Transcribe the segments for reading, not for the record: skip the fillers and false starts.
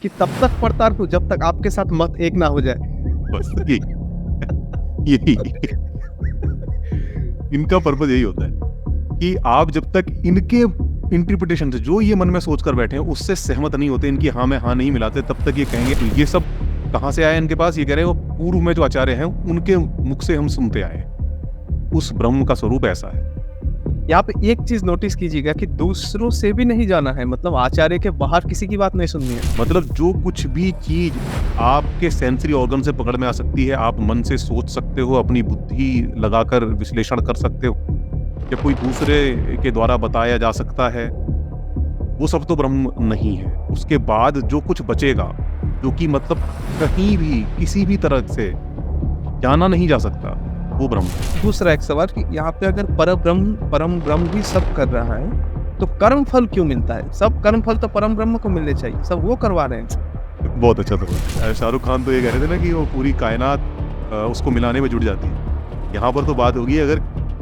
कि तब तक पढ़ता रहूं जब तक आपके साथ मत एक ना हो जाए। बस यही इनका पर्पज यही होता है कि आप जब तक इनके इंटरप्रिटेशन से जो ये मन में सोच कर बैठे हैं उससे सहमत नहीं होते, इनकी हाँ में हाँ नहीं मिलाते, तब तक ये कहेंगे तो ये सब कहाँ से आया इनके पास। ये कह रहे हैं वो पूर्व में जो आचार्य हैं उनके मुख से हम सुनते आए हैं। उस ब्रह्म का स्वरूप ऐसा है। यहाँ पे एक चीज नोटिस कीजिएगा कि दूसरों से भी नहीं जाना है, मतलब आचार्य के बाहर किसी की बात नहीं सुननी है। मतलब जो कुछ भी चीज आपके सेंसरी ऑर्गन से पकड़ में आ सकती है, आप मन से सोच सकते हो, अपनी बुद्धि लगाकर विश्लेषण कर सकते हो, या कोई दूसरे के द्वारा बताया जा सकता है, वो सब तो ब्रह्म नहीं है। उसके बाद जो कुछ बचेगा, जो कि मतलब कहीं भी किसी भी तरह से जाना नहीं जा सकता, वो ब्रह्म है। दूसरा एक सवाल कि यहाँ पे अगर परम ब्रह्म भी सब कर रहा है तो कर्म फल क्यों मिलता है? सब कर्म फल तो परम ब्रह्म को मिलने चाहिए, सब वो करवा रहे हैं। बहुत अच्छा था। शाहरुख खान तो ये कह रहे थे ना कि वो पूरी कायनात उसको मिलाने में जुट जाती है। यहाँ पर तो बात होगी, अगर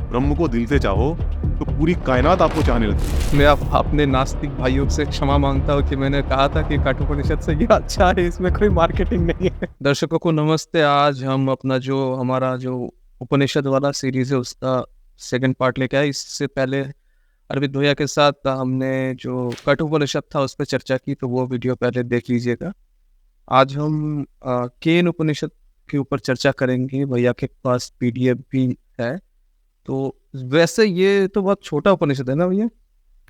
ब्रह्म को दिल से चाहो तो पूरी कायनात आपको चाहने लगती है। मैं अपने नास्तिक भाइयों से क्षमा मांगता हूँ कि मैंने कहा था कि कठोपनिषद से ये अच्छा है, इसमें कोई मार्केटिंग नहीं है। दर्शकों को नमस्ते। आज हम अपना जो हमारा जो उपनिषद वाला सीरीज है उसका सेकंड पार्ट लेके आए। इससे पहले अरविंद भैया के साथ हमने जो कठोपनिषद था उस पर चर्चा की, तो वो वीडियो पहले देख लीजिएगा। आज हम केन उपनिषद के ऊपर चर्चा करेंगे। भैया के पास पीडीएफ भी है। तो वैसे ये तो बहुत छोटा उपनिषद है ना भैया?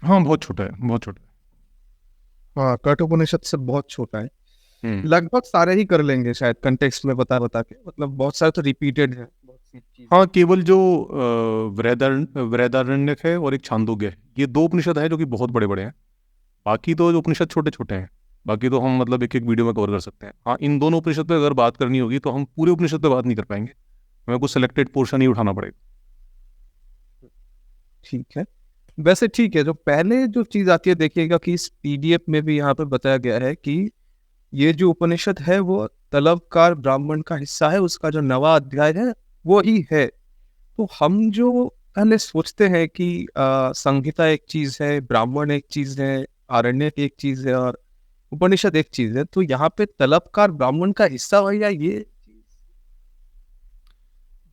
हाँ, बहुत छोटा है, बहुत छोटा है। हाँ, कठोपनिषद से बहुत छोटा है। हम्म। लगभग सारे ही कर लेंगे शायद कंटेक्स्ट में बता बता के, मतलब बहुत सारे तो रिपीटेड है, बहुत सी चीजें। हाँ, केवल जो वृहदारण्यक है और एक छांदोग्य है, ये दो उपनिषद हैं जो कि बहुत बड़े बड़े हैं। बाकी तो जो उपनिषद छोटे छोटे हैं, बाकी तो हम मतलब एक एक वीडियो में कवर कर सकते हैं। हाँ, इन दोनों उपनिषद पे अगर बात करनी होगी तो हम पूरे उपनिषद पे बात नहीं कर पाएंगे, हमें कुछ सिलेक्टेड पोर्शन ही उठाना पड़ेगा। ठीक है। वैसे ठीक है, जो पहले जो चीज आती है देखिएगा कि इस पीडीएफ में भी यहाँ पे बताया गया है कि ये जो उपनिषद है वो तलबकार ब्राह्मण का हिस्सा है, उसका जो नवा अध्याय है वो ही है। तो हम जो पहले सोचते हैं कि संहिता एक चीज है, ब्राह्मण एक चीज है, आरण्यक एक चीज है और उपनिषद एक चीज है, तो यहाँ पे तलबकार ब्राह्मण का हिस्सा हो या ये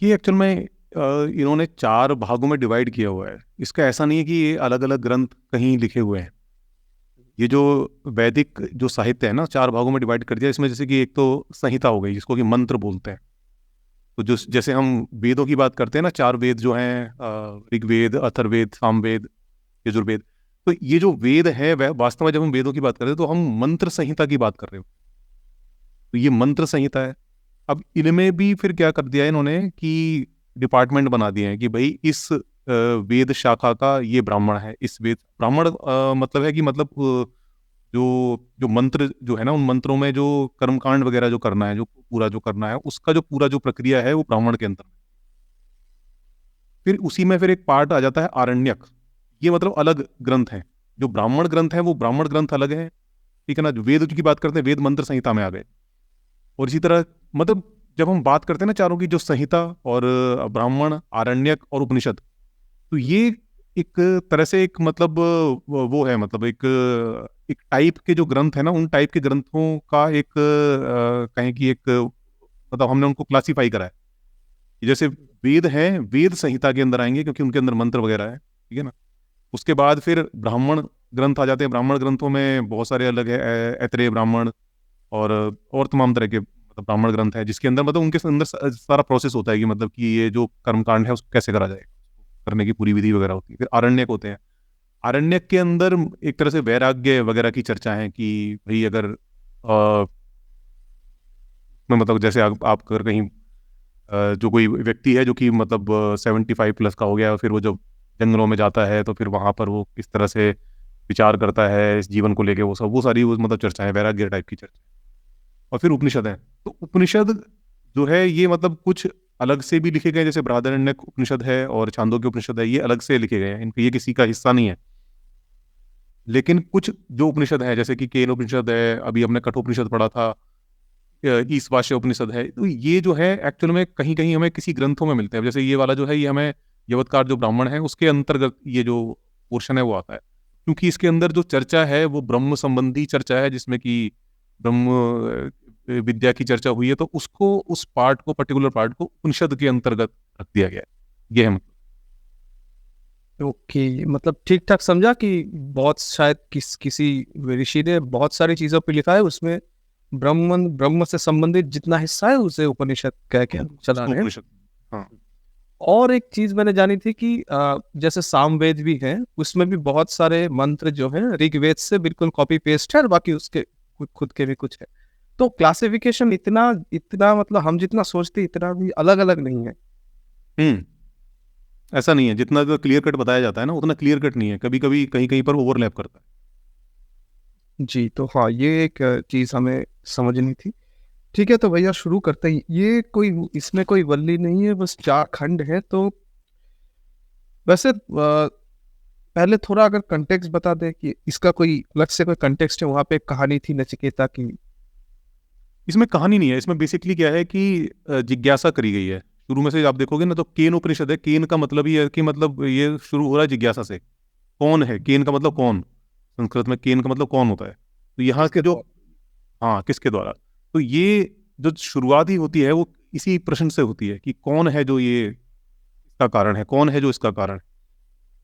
एक्चुअल में इन्होंने चार भागों में डिवाइड किया हुआ है। इसका ऐसा नहीं है कि ये अलग अलग ग्रंथ कहीं लिखे हुए हैं। ये जो वैदिक जो साहित्य है ना, चार भागों में डिवाइड कर दिया। इसमें जैसे कि एक तो संहिता हो गई, जिसको कि मंत्र बोलते हैं। तो जो जैसे हम वेदों की बात करते हैं ना, चार वेद जो हैं, ऋग्वेद, अथर्ववेद, सामवेद, यजुर्वेद। तो ये जो वेद है वह वास्तव में जब हम वेदों की बात करते हैं तो हम मंत्र संहिता की बात कर रहे हो। तो ये मंत्र संहिता है। अब इनमें भी फिर क्या कर दिया है इन्होंने कि डिपार्टमेंट बना दिए हैं कि भाई इस वेद शाखा का ये ब्राह्मण है। इस वेद ब्राह्मण मतलब है कि मतलब जो जो मंत्र जो है ना, उन मंत्रों में जो कर्मकांड वगैरह जो करना है, जो पूरा जो करना है, उसका जो पूरा जो प्रक्रिया है वो ब्राह्मण के अंदर। फिर उसी में फिर एक पार्ट आ जाता है आरण्यक। ये मतलब अलग ग्रंथ है। जो ब्राह्मण ग्रंथ है वो ब्राह्मण ग्रंथ अलग है, ठीक है ना। जो वेद की बात करते हैं, वेद मंत्र संहिता में आ गए। और इसी तरह मतलब जब हम बात करते हैं ना चारों की, जो संहिता और ब्राह्मण, आरण्यक और उपनिषद, तो ये एक तरह से एक मतलब वो है, मतलब एक टाइप के जो ग्रंथ है ना, उन टाइप के ग्रंथों का एक कहें कि एक मतलब हमने उनको क्लासीफाई करा है कि जैसे वेद हैं, वेद संहिता के अंदर आएंगे क्योंकि उनके अंदर मंत्र वगैरह है, ठीक है ना। उसके बाद फिर ब्राह्मण ग्रंथ आ जाते हैं। ब्राह्मण ग्रंथों में बहुत सारे अलग है, ऐतरेय ब्राह्मण और तमाम तरह के मतलब ब्राह्मण ग्रंथ है, जिसके अंदर मतलब उनके अंदर सारा प्रोसेस होता है कि मतलब कि ये जो कर्मकांड है उसको कैसे करा जाए, करने की पूरी विधि वगैरह होती है। फिर आरण्यक होते हैं। आरण्यक के अंदर एक तरह से वैराग्य वगैरह की चर्चा है कि भाई अगर मैं मतलब जैसे आप अगर कहीं जो कोई व्यक्ति है जो कि मतलब 75+ का हो गया, फिर वो जब जंगलों में जाता है तो फिर वहां पर वो किस तरह से विचार करता है इस जीवन को लेके, वो सारी वो मतलब चर्चा है, वैराग्य टाइप की चर्चा। और फिर उपनिषद है। तो उपनिषद जो है ये मतलब कुछ अलग से भी लिखे गए, जैसे बृहदारण्यक उपनिषद है और छांदोग्य उपनिषद है, ये अलग से लिखे गए हैं, इनके ये किसी का हिस्सा नहीं है। लेकिन कुछ जो उपनिषद है, जैसे कि केन उपनिषद है, अभी हमने कठोपनिषद पढ़ा था, ईशावास्य उपनिषद है, तो ये जो है एक्चुअल में कहीं कहीं हमें किसी ग्रंथों में मिलते हैं। जैसे ये वाला जो है, ये हमें यवतकार जो ब्राह्मण है उसके अंतर्गत ये जो पोर्शन है वो आता है, क्योंकि इसके अंदर जो चर्चा है वो ब्रह्म संबंधी चर्चा है, जिसमें कि ब्रह्म विद्या की चर्चा हुई है, तो उसको, उस पार्ट को, पर्टिकुलर पार्ट को उपनिषद के अंतर्गत रख दिया गया है। ये है मतलब। ओके, मतलब ठीक ठाक समझा कि बहुत शायद किसी ऋषि ने बहुत सारी चीजों पे लिखा है, उसमें ब्रह्म से संबंधित जितना हिस्सा है उसे उपनिषद कह के हम चला उसको रहे हैं। उपनिषद, हाँ। और एक चीज मैंने जानी थी कि जैसे सामवेद भी है, उसमें भी बहुत सारे मंत्र जो हैं ऋग्वेद से बिल्कुल कॉपी पेस्ट है, और बाकी उसके खुद के भी कुछ है। तो क्लासिफिकेशन इतना इतना मतलब हम जितना सोचते इतना भी अलग अलग नहीं है। हम्म ऐसा नहीं है, जितना तो क्लियर कट बताया जाता है ना, उतना क्लियर कट नहीं है, कभी कभी कहीं कहीं पर ओवरलैप करता है। जी, तो हाँ, ये एक चीज हमें समझनी थी। ठीक है, तो भैया शुरू करते हैं। ये कोई, इसमें कोई वल्ली नहीं है, बस 4 खंड है। तो वैसे पहले थोड़ा अगर कंटेक्स्ट बता दे कि इसका कोई अलग से कोई कंटेक्स्ट है, वहां पे एक कहानी थी नचिकेता की। इसमें कहानी नहीं है, इसमें बेसिकली क्या है कि जिज्ञासा करी गई है। शुरू में से आप देखोगे ना, तो केन उपनिषद है। केन का मतलब ये है कि मतलब ये शुरू हो रहा है जिज्ञासा से। कौन है केन का मतलब कौन, संस्कृत में केन का मतलब कौन होता है। तो यहाँ किसके के जो, द्वारा? हाँ, किसके द्वारा। तो ये जो शुरुआत ही होती है वो इसी प्रश्न से होती है कि कौन है जो ये इसका कारण है, कौन है जो इसका कारण है।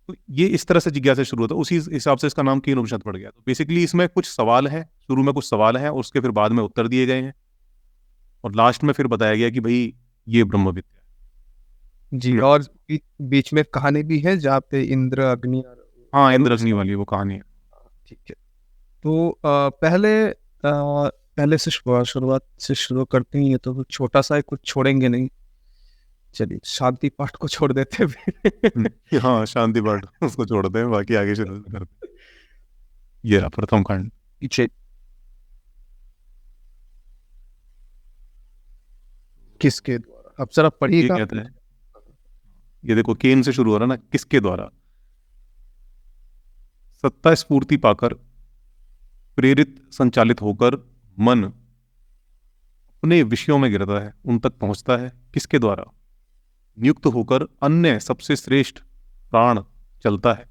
तो ये इस तरह से जिज्ञासा शुरू होता है, उसी हिसाब से इसका नाम केन उपनिषद पड़ गया। तो बेसिकली इसमें कुछ सवाल है, शुरू में कुछ सवाल है, और उसके फिर बाद में उत्तर दिए गए हैं, और लास्ट में फिर बताया गया कि भाई ये ब्रह्म विद्या जी, है। और बीच में कहानी भी है जहाँ पे इंद्र, अग्नि और हाँ, वरुण इंद्र अग्नि इसका। वाली वो कहानी है। ठीक है, तो पहले से शुरुआत से शुरू करते हैं। ये तो कुछ छोटा सा है, कुछ छोड़ेंगे नहीं। चलिए, शांति पाठ को छोड़ देते हैं। हाँ, शांति पाठ उसको छोड़ते हैं, बाकी आगे शुरू करते हैं। ये रहा प्रथम खंड। पीछे किसके द्वारा? अब जरा ये पढ़िएगा। कहता है, ये देखो केन से शुरू हो रहा ना, किसके द्वारा। सत्ता स्फूर्ति पाकर, प्रेरित संचालित होकर मन अपने विषयों में गिरता है, उन तक पहुंचता है। किसके द्वारा? नियुक्त होकर अन्य सबसे श्रेष्ठ प्राण चलता है।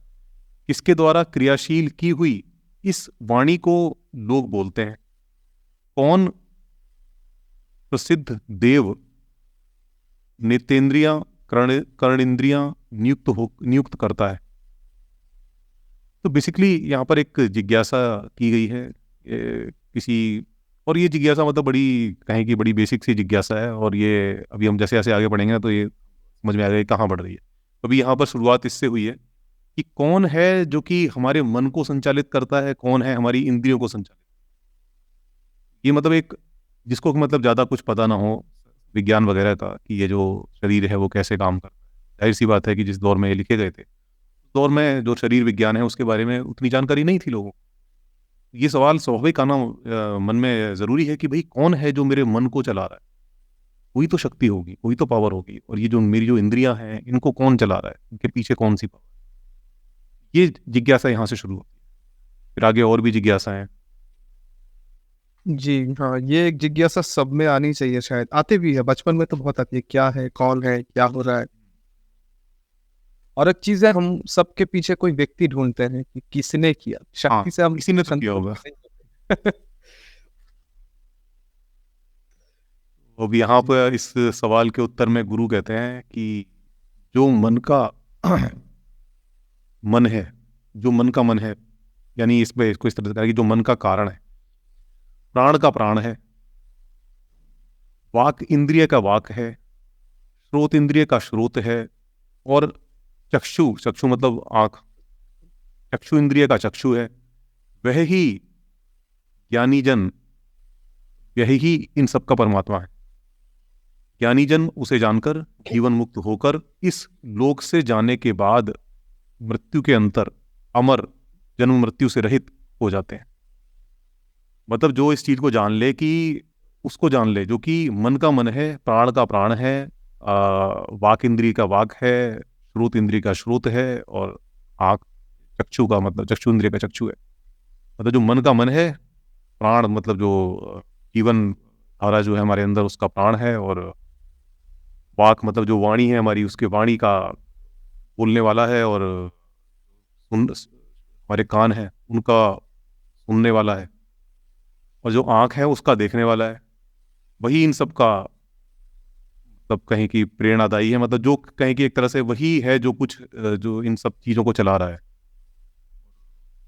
किसके द्वारा क्रियाशील की हुई इस वाणी को लोग बोलते हैं? कौन प्रसिद्ध देव नेतेंद्रियां, कर्णेंद्रियां नियुक्त करता है? तो बेसिकली यहाँ पर एक जिज्ञासा की गई है, किसी, और ये जिज्ञासा मतलब बड़ी, कहें कि बड़ी बेसिक सी जिज्ञासा है, और ये अभी हम जैसे जैसे आगे बढ़ेंगे ना तो ये समझ में आ जाएगा कहाँ बढ़ रही है। अभी यहाँ पर शुरुआत इससे हुई है कि कौन है जो कि हमारे मन को संचालित करता है, कौन है हमारी इंद्रियों को संचालित। ये मतलब एक, जिसको मतलब ज़्यादा कुछ पता ना हो विज्ञान वगैरह का कि ये जो शरीर है वो कैसे काम करता है, जाहिर सी बात है कि जिस दौर में ये लिखे गए थे, उस दौर में जो शरीर विज्ञान है उसके बारे में उतनी जानकारी नहीं थी लोगों को। ये सवाल स्वाभाविक आना मन में ज़रूरी है कि भाई कौन है जो मेरे मन को चला रहा है। कोई तो शक्ति होगी, कोई तो पावर होगी, और ये जो मेरी जो इंद्रियां हैं इनको कौन चला रहा है, इनके पीछे कौन सी पावर। ये जिज्ञासा यहाँ से शुरू होती है, फिर आगे और भी जिज्ञासा है। जी हाँ, ये एक जिज्ञासा सब में आनी चाहिए, शायद आते भी है, बचपन में तो बहुत आती है, क्या है, कौन है, क्या हो रहा है। और एक चीज है, हम सबके पीछे कोई व्यक्ति ढूंढते हैं कि किसने किया। हाँ, शक्ति से हम किसी ने तो किया होगा। संतुष्ट नहीं होते। अब यहाँ पर इस सवाल के उत्तर में गुरु कहते हैं कि जो मन का मन है, जो मन का मन है, यानी इस पे इसको इस तरह से कहा कि जो मन का कारण है, प्राण का प्राण है, वाक इंद्रिय का वाक है, श्रोत इंद्रिय का श्रोत है, और चक्षु, चक्षु मतलब आंख, चक्षु इंद्रिय का चक्षु है, वह ही ज्ञानी जन, यही ही इन सब का परमात्मा है। ज्ञानी जन उसे जानकर जीवन मुक्त होकर इस लोक से जाने के बाद मृत्यु के अंतर अमर, जन्म मृत्यु से रहित हो जाते हैं। मतलब जो इस चीज को जान ले, कि उसको जान ले जो कि मन का मन है, प्राण का प्राण है, वाक इंद्रिय का वाक है, श्रोत इंद्रिय का श्रोत है, और आँख, चक्षु का मतलब चक्षु इंद्रिय का चक्षु है। मतलब जो मन का मन है, प्राण मतलब जो जीवन धारा जो है हमारे अंदर उसका प्राण है, और वाक मतलब जो वाणी है हमारी, उसके वाणी का बोलने वाला है, और हमारे कान है उनका सुनने वाला है। और जो आँख है उसका देखने वाला है, वही इन सब का मतलब कहें कि प्रेरणादायी है, मतलब जो कहें कि एक तरह से वही है जो कुछ जो इन सब चीज़ों को चला रहा है।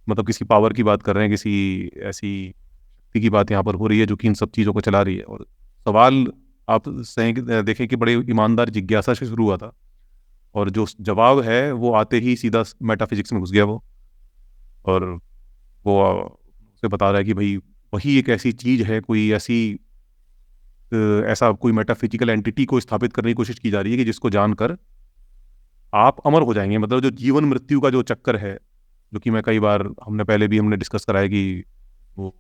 मतलब किसी पावर की बात कर रहे हैं, किसी ऐसी शक्ति की बात यहाँ पर हो रही है जो कि इन सब चीज़ों को चला रही है। और सवाल आप देखें कि बड़े ईमानदार जिज्ञासा से शुरू हुआ था, और जो जवाब है वो आते ही सीधा मेटाफिजिक्स में घुस गया वो। और वो उसे बता रहा है कि भाई वही एक ऐसी चीज़ है, कोई ऐसी ऐसा कोई मेटाफिजिकल एंटिटी को स्थापित करने की कोशिश की जा रही है कि जिसको जानकर आप अमर हो जाएंगे। मतलब जो जीवन मृत्यु का जो चक्कर है, जो कि मैं कई बार हमने डिस्कस कराया कि वो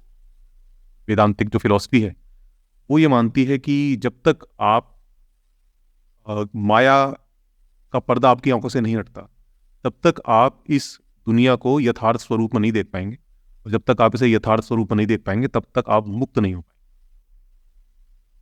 वेदांतिक जो फिलॉसफी है वो ये मानती है कि जब तक आप माया का पर्दा आपकी आंखों से नहीं हटता, तब तक आप इस दुनिया को यथार्थ स्वरूप में नहीं देख पाएंगे, और जब तक आप इसे यथार्थ स्वरूप में नहीं देख पाएंगे तब तक आप मुक्त नहीं हो पाएंगे।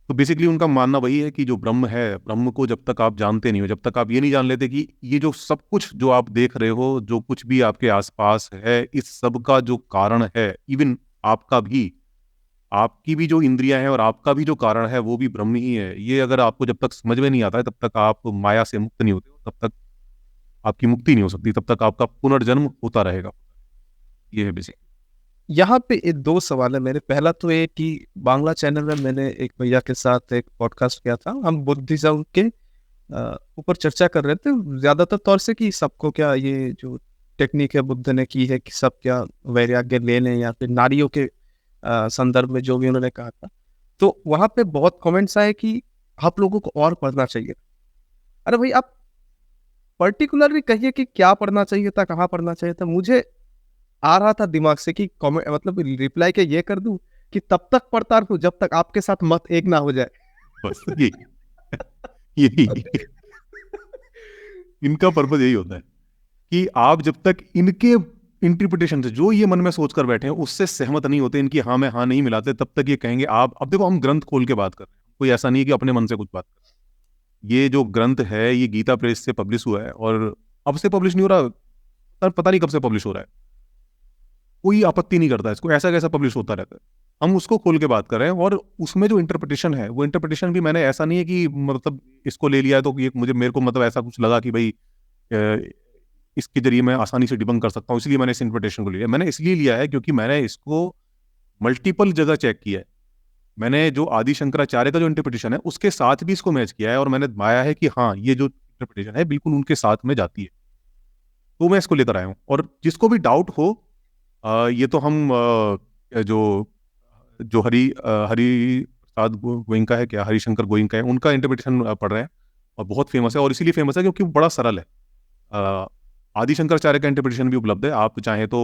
तो बेसिकली उनका मानना वही है कि जो ब्रह्म है, ब्रह्म को जब तक आप जानते नहीं हो, जब तक आप ये नहीं जान लेते कि ये जो सब कुछ जो आप देख रहे हो, जो कुछ भी आपके आसपास है, इस सब का जो कारण है, इवन आपका भी, आपकी भी जो इंद्रियां हैं और आपका भी जो कारण है वो भी ब्रह्म ही है। ये अगर आपको जब तक समझ में नहीं आता है तब तक आप माया से मुक्त नहीं होते हो, तब तक आपकी मुक्ति नहीं हो सकती, तब तक आपका पुनर्जन्म होता रहेगा। ये है बेसिक। यहाँ पे ये दो सवाल है मेरे। पहला तो ये कि बांग्ला चैनल में मैंने एक भैया के साथ एक पॉडकास्ट किया था, हम बुद्धिज्म के ऊपर चर्चा कर रहे थे ज्यादातर तौर से कि सबको क्या ये जो टेक्निक है बुद्ध ने की है कि सब क्या वैराग्य ले लें, या फिर नारियों के संदर्भ में जो भी उन्होंने कहा था। तो वहां पे बहुत कमेंट्स आए कि आप लोगों को और पढ़ना चाहिए। अरे भाई आप पर्टिकुलरली कहिए कि क्या पढ़ना चाहिए था, कहाँ पढ़ना चाहिए था। मुझे आ रहा था दिमाग से कि कमेंट मतलब रिप्लाई के ये कर दूं कि तब तक पढ़ता रहूं जब तक आपके साथ मत एक ना हो जाए। बस यही इनका पर्पज यही होता है कि आप जब तक इनके इंटरप्रिटेशन से, जो ये मन में सोच कर बैठे हैं, उससे सहमत नहीं होते, इनकी हाँ में हाँ नहीं मिलाते, तब तक ये कहेंगे आप। अब देखो, हम ग्रंथ खोल के बात कर रहे हैं, कोई ऐसा नहीं है कि अपने मन से कुछ बात कर रहे हैं। ये जो ग्रंथ है ये गीता प्रेस से पब्लिश हुआ है, और अब से पब्लिश नहीं हो रहा, सर पता नहीं कब से पब्लिश हो रहा है। कोई आपत्ति नहीं करता इसको, ऐसा कैसा पब्लिश होता रहता है। हम उसको खोल के बात कर रहे हैं, और उसमें जो इंटरप्रिटेशन है वो इंटरप्रिटेशन भी मैंने ऐसा नहीं है कि मतलब इसको ले लिया है तो ये मेरे को मतलब ऐसा कुछ लगा कि भाई इसके जरिए मैं आसानी से डिबंक कर सकता हूँ, इसलिए मैंने इस इंटरप्रिटेशन को लिया। मैंने इसलिए लिया है क्योंकि मैंने इसको मल्टीपल जगह चेक किया है। मैंने जो आदि शंकराचार्य का जो इंटरप्रिटेशन है उसके साथ भी इसको मैच किया है, और मैंने पाया है कि हाँ, ये जो इंटरप्रिटेशन है बिल्कुल उनके साथ में जाती है। तो मैं इसको लेकर आया हूँ, और जिसको भी डाउट हो, ये तो हम जो जो हरि प्रसाद गोइंका है, क्या हरिशंकर गोइंका है, उनका इंटरप्रिटेशन पढ़ रहे हैं, और बहुत फेमस है। और इसीलिए फेमस है क्योंकि वो बड़ा सरल है। आदि शंकराचार्य का इंटरप्रिटेशन भी उपलब्ध है, आप चाहें तो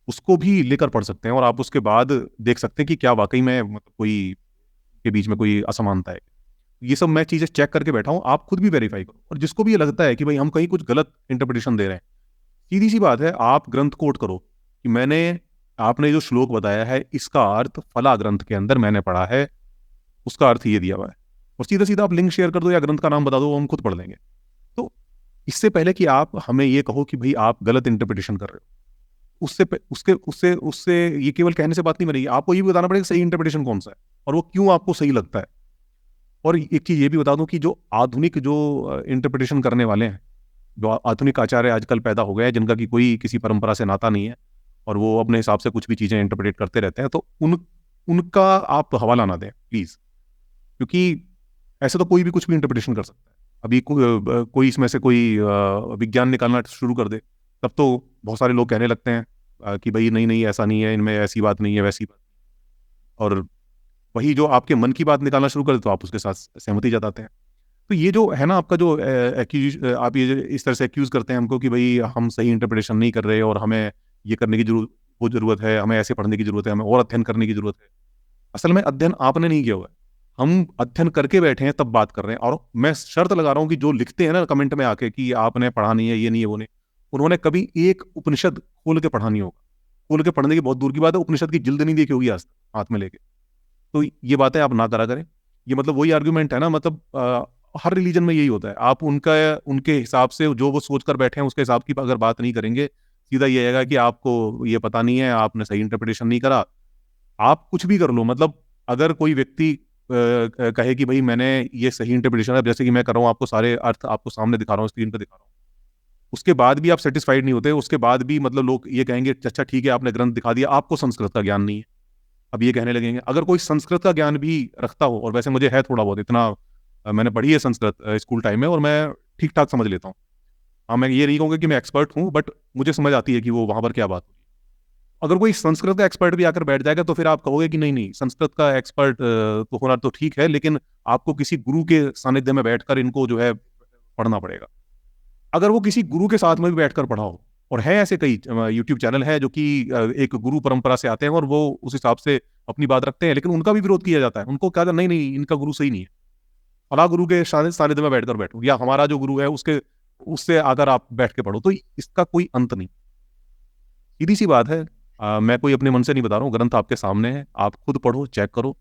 उसको भी लेकर पढ़ सकते हैं, और आप उसके बाद देख सकते हैं कि क्या वाकई में मतलब कोई के बीच में कोई असमानता है। ये सब मैं चीजें चेक करके बैठा हूँ, आप खुद भी वेरीफाई करो। और जिसको भी ये लगता है कि भाई हम कहीं कुछ गलत इंटरप्रिटेशन दे रहे हैं, सीधी सी बात है, आप ग्रंथ कोट करो कि आपने जो श्लोक बताया है इसका अर्थ फला ग्रंथ के अंदर मैंने पढ़ा है, उसका अर्थ ये दिया हुआ है, और सीधा सीधा आप लिंक शेयर कर दो या ग्रंथ का नाम बता दो, हम खुद पढ़ लेंगे। तो इससे पहले कि आप हमें ये कहो कि भाई आप गलत इंटरप्रिटेशन कर रहे हो, उसके उससे उससे ये केवल कहने से बात नहीं बनेगी, आपको ये भी बताना पड़ेगा सही इंटरप्रिटेशन कौन सा है और वो क्यों आपको सही लगता है। और एक चीज ये भी बता दूं कि जो आधुनिक जो इंटरप्रिटेशन करने वाले हैं, जो आधुनिक आचार्य आजकल पैदा हो गए हैं, जिनका कि कोई किसी परंपरा से नाता नहीं है, और वो अपने हिसाब से कुछ भी चीजें इंटरप्रेट करते रहते हैं, तो उनका आप हवाला ना दें प्लीज, क्योंकि ऐसे तो कोई भी कुछ भी इंटरप्रिटेशन कर सकता है। अभी कोई इसमें से कोई विज्ञान निकालना शुरू कर दे, तब तो बहुत सारे लोग कहने लगते हैं कि भाई नहीं नहीं ऐसा नहीं है, इनमें ऐसी बात नहीं है, वैसी बात। और वही जो आपके मन की बात निकालना शुरू कर दे तो आप उसके साथ सहमति जताते हैं। तो ये जो है ना आपका जो आप ये इस तरह से एक्यूज करते हैं हमको कि भाई हम सही इंटरप्रिटेशन नहीं कर रहे, और हमें ये करने की जरूरत है, हमें ऐसे पढ़ने की जरूरत है, हमें और अध्ययन करने की जरूरत है। असल में अध्ययन आपने नहीं किया हुआ है, हम अध्ययन करके बैठे हैं तब बात कर रहे हैं। और मैं शर्त लगा रहा हूँ कि जो लिखते हैं ना कमेंट में आके कि आपने पढ़ा नहीं है, ये नहीं है, वो नहीं, उन्होंने कभी एक उपनिषद खोल के पढ़ा नहीं होगा। खोल के पढ़ने की बहुत दूर की बात है, उपनिषद की जिल्द नहीं देखी होगी आज तक हाथ में लेके। तो ये बातें आप ना करा करें। ये मतलब वही आर्गुमेंट है ना, मतलब हर रिलीजन में यही होता है। आप उनके हिसाब से जो वो सोच कर बैठे हैं उसके हिसाब की अगर बात नहीं करेंगे, सीधा ये आएगा कि आपको ये पता नहीं है, आपने सही इंटरप्रिटेशन नहीं करा, आप कुछ भी कर लो, मतलब अगर कोई व्यक्ति कहे कि भाई मैंने ये सही इंटरप्रिटेशन है, जैसे कि मैं कर रहा हूँ, आपको सारे अर्थ आपको सामने दिखा रहा हूँ, स्क्रीन पे दिखा रहा हूँ, उसके बाद भी आप सेटिस्फाइड नहीं होते, उसके बाद भी मतलब लोग ये कहेंगे अच्छा ठीक है आपने ग्रंथ दिखा दिया, आपको संस्कृत का ज्ञान नहीं है, अब ये कहने लगेंगे। अगर कोई संस्कृत का ज्ञान भी रखता हो, और वैसे मुझे है थोड़ा बहुत, इतना मैंने पढ़ी है संस्कृत स्कूल टाइम में, और मैं ठीक ठाक समझ लेता हूँ। हाँ, मैं ये नहीं कहूँगा कि मैं एक्सपर्ट हूँ, बट मुझे समझ आती है कि वो वहाँ पर क्या बात हो रही है। अगर कोई संस्कृत का एक्सपर्ट भी आकर बैठ जाएगा तो फिर आप कहोगे कि नहीं नहीं, संस्कृत का एक्सपर्ट तो होना तो ठीक है, लेकिन आपको किसी गुरु के सानिध्य में बैठकर इनको जो है पढ़ना पड़ेगा। अगर वो किसी गुरु के साथ में भी बैठकर पढ़ाओ, और है ऐसे कई यूट्यूब चैनल है जो कि एक गुरु परंपरा से आते हैं और वो उस हिसाब से अपनी बात रखते हैं, लेकिन उनका भी विरोध किया जाता है। उनको कहा जाता नहीं नहीं, इनका गुरु सही नहीं है, फला गुरु के सानिध्य में बैठकर बैठो, या हमारा जो गुरु है उसके उससे आकर आप बैठ के पढ़ो। तो इसका कोई अंत नहीं। सीधी सी बात है, मैं कोई अपने मन से नहीं बता रहा हूँ, ग्रंथ आपके सामने है, आप खुद पढ़ो, चेक करो,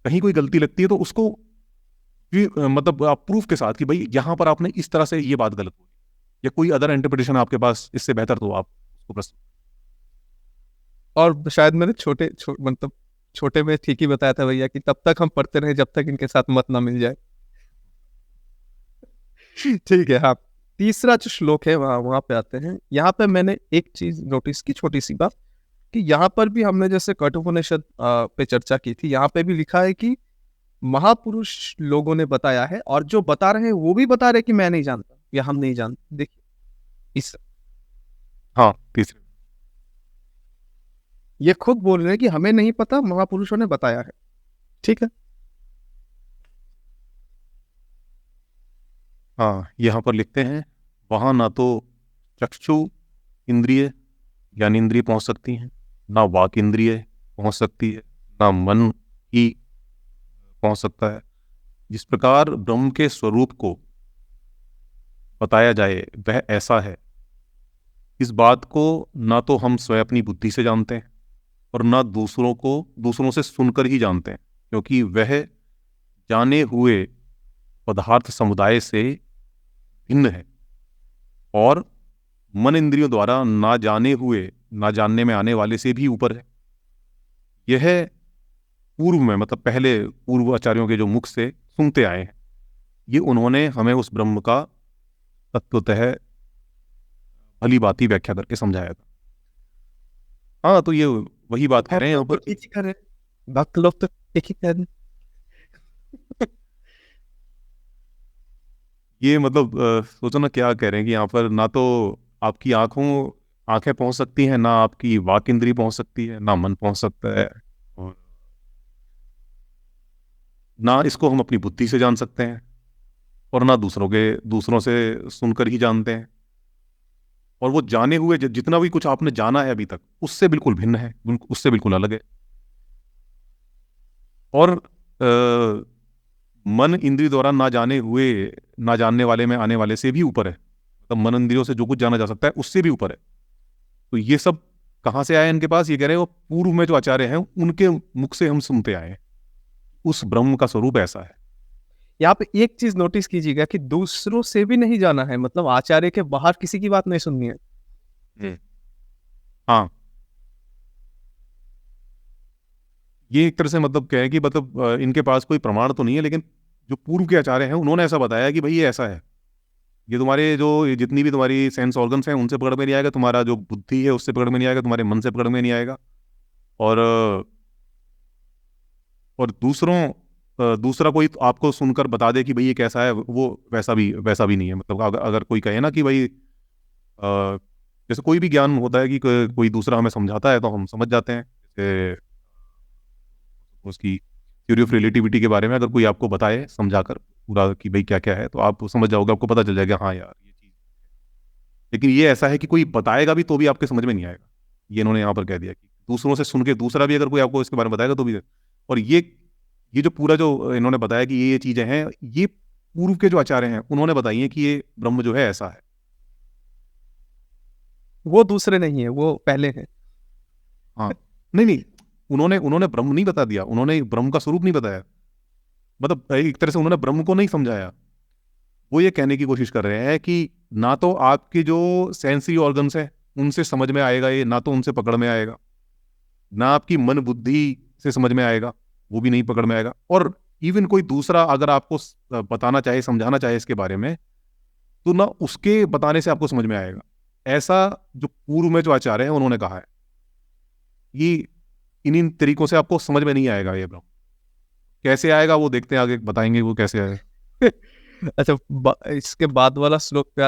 कहीं कोई गलती लगती है तो उसको भी मतलब आप प्रूफ के साथ कि भाई यहाँ पर आपने इस तरह से ये बात गलत हुई, या कोई अदर इंटरप्रिटेशन आपके पास इससे बेहतर, तो आप उसको प्रस्तुत। और शायद मैंने मतलब छोटे में ठीक ही बताया था भैया कि तब तक हम पढ़ते रहे जब तक इनके साथ मत ना मिल जाए। ठीक है, हाँ। तीसरा जो श्लोक है वहां वहां पे आते हैं। यहाँ पे मैंने एक चीज नोटिस की, छोटी सी बात, कि यहाँ पर भी हमने जैसे कठोपनिषद पे चर्चा की थी, यहाँ पे भी लिखा है कि महापुरुष लोगों ने बताया है, और जो बता रहे हैं वो भी बता रहे कि मैं नहीं जानता या हम नहीं जानते। देखिए इस हाँ, तीसरे। ये खुद बोल रहे हैं कि हमें नहीं पता, महापुरुषों ने बताया है। ठीक है। हाँ, यहाँ पर लिखते हैं, वहां ना तो चक्षु इंद्रिय ज्ञान इंद्रिय पहुंच सकती हैं, ना वाक इंद्रिय पहुंच सकती है, ना मन ही पहुंच सकता है। जिस प्रकार ब्रह्म के स्वरूप को बताया जाए वह ऐसा है, इस बात को ना तो हम स्वयं अपनी बुद्धि से जानते हैं, और ना दूसरों से सुनकर ही जानते हैं, क्योंकि वह जाने हुए पदार्थ समुदाय से भिन्न है, और मन इंद्रियों द्वारा ना जाने हुए ना जानने में आने वाले से भी ऊपर है। यह पूर्व में, मतलब पहले पूर्व आचार्यों के जो मुख से सुनते आए हैं, ये उन्होंने हमें उस ब्रह्म का तत्वतः भली भांति व्याख्या करके समझाया था। हाँ, तो ये वही बात कर रहे हैं यहाँ पर। एक ही कर रहे हैं, भक्त लोग तो एक ही कर रहे हैं। ये मतलब सोचो ना क्या कह रहे हैं कि यहाँ पर ना तो आपकी आंखें पहुंच सकती हैं, ना आपकी वाक इंद्री पहुंच सकती है, ना मन पहुंच सकता है, और ना इसको हम अपनी बुद्धि से जान सकते हैं, और ना दूसरों से सुनकर ही जानते हैं। और वो जाने हुए जितना भी कुछ आपने जाना है अभी तक, उससे बिल्कुल भिन्न है, उससे बिल्कुल अलग है। और मन इंद्रिय द्वारा ना जाने हुए ना जानने वाले में आने वाले से भी ऊपर है, मतलब मन इंद्रियों से जो कुछ जाना जा सकता है उससे भी ऊपर है। तो ये सब कहाँ से आया इनके पास? ये कह रहे हैं वो पूर्व में जो आचार्य हैं उनके मुख से हम सुनते आए हैं, उस ब्रह्म का स्वरूप ऐसा है। यहाँ पे एक चीज नोटिस कीजिएगा कि दूसरों से भी नहीं जाना है, मतलब आचार्य के बाहर किसी की बात नहीं सुननी है। हाँ, ये एक तरह से मतलब क्या है कि मतलब इनके पास कोई प्रमाण तो नहीं है, लेकिन जो पूर्व के आचार्य हैं उन्होंने ऐसा बताया कि भाई ये ऐसा है। ये तुम्हारे जो ये जितनी भी तुम्हारी सेंस ऑर्गन्स हैं उनसे पकड़ में नहीं आएगा, तुम्हारा जो बुद्धि है उससे पकड़ में नहीं आएगा, तुम्हारे मन से पकड़ में नहीं आएगा। और और दूसरा कोई आपको सुनकर बता दे कि भाई ये कैसा है, वो वैसा भी नहीं है। मतलब अगर कोई कहे ना कि भाई जैसे कोई भी ज्ञान होता है कि कोई दूसरा हमें समझाता है तो हम समझ जाते हैं। जैसे उसकी थ्योरी ऑफ रिलेटिविटी के बारे में अगर कोई आपको बताए समझाकर पूरा कि भाई क्या क्या है, तो आप समझ जाओगे, आपको पता चल जाएगा हाँ यार ये चीज़। लेकिन ये ऐसा है कि कोई बताएगा भी तो भी आपके समझ में नहीं आएगा। ये इन्होंने यहाँ पर कह दिया कि दूसरों से सुन के दूसरा भी अगर कोई आपको इसके बारे में बताएगा तो भी। और ये जो पूरा जो इन्होंने बताया कि ये चीज़ें हैं, ये पूर्व के जो आचार्य हैं उन्होंने बताई हैं कि ये ब्रह्म जो है ऐसा है। वो दूसरे नहीं है, वो पहले है। हाँ, नहीं नहीं, उन्होंने ब्रह्म नहीं बता दिया, उन्होंने ब्रह्म का स्वरूप नहीं बताया। मतलब एक तरह से उन्होंने ब्रह्म को नहीं समझाया। वो ये कहने की कोशिश कर रहे हैं कि ना तो आपके जो सेंसरी ऑर्गन्स हैं उनसे समझ में आएगा ये, ना तो उनसे पकड़ में आएगा, ना आपकी मन बुद्धि से समझ में आएगा, वो भी नहीं पकड़ में आएगा। और इवन कोई दूसरा अगर आपको बताना चाहे, समझाना चाहे इसके बारे में, तो ना उसके बताने से आपको समझ में आएगा। ऐसा जो पूर्व में जो आचार्य हैं उन्होंने कहा है, ये इन तरीकों से आपको समझ में नहीं आएगा ये ब्रह्म। कैसे आएगा वो देखते हैं, आगे बताएंगे वो कैसे आएगा। अच्छा, इसके बाद वाला श्लोक पे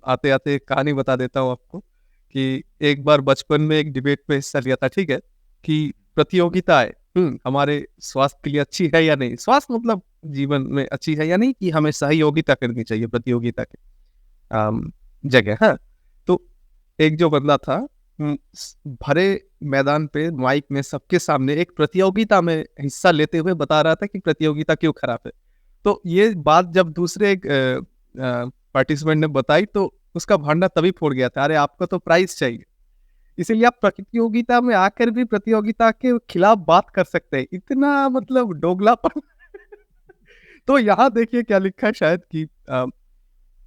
आते आते एक कहानी बता देता हूँ आपको कि एक बार बचपन में एक डिबेट में हिस्सा लिया था, ठीक है, कि प्रतियोगिताएं हमारे स्वास्थ्य के लिए अच्छी है या नहीं, स्वास्थ्य मतलब जीवन में अच्छी है या नहीं, कि हमें सहयोगिता करनी चाहिए प्रतियोगिता के जगह। हाँ, तो एक जो बंदा था भरे मैदान पे माइक में सबके सामने एक प्रतियोगिता में हिस्सा लेते हुए बता रहा था कि प्रतियोगिता क्यों खराब है। तो ये बात जब दूसरे एक पार्टिसिपेंट ने बताई तो उसका भांडा तभी फोड़ गया था, अरे आपको तो प्राइज चाहिए, इसीलिए आप प्रतियोगिता में आकर भी प्रतियोगिता के खिलाफ बात कर सकते हैं, इतना मतलब दोगलापन। तो यहाँ देखिए क्या लिखा है शायद कि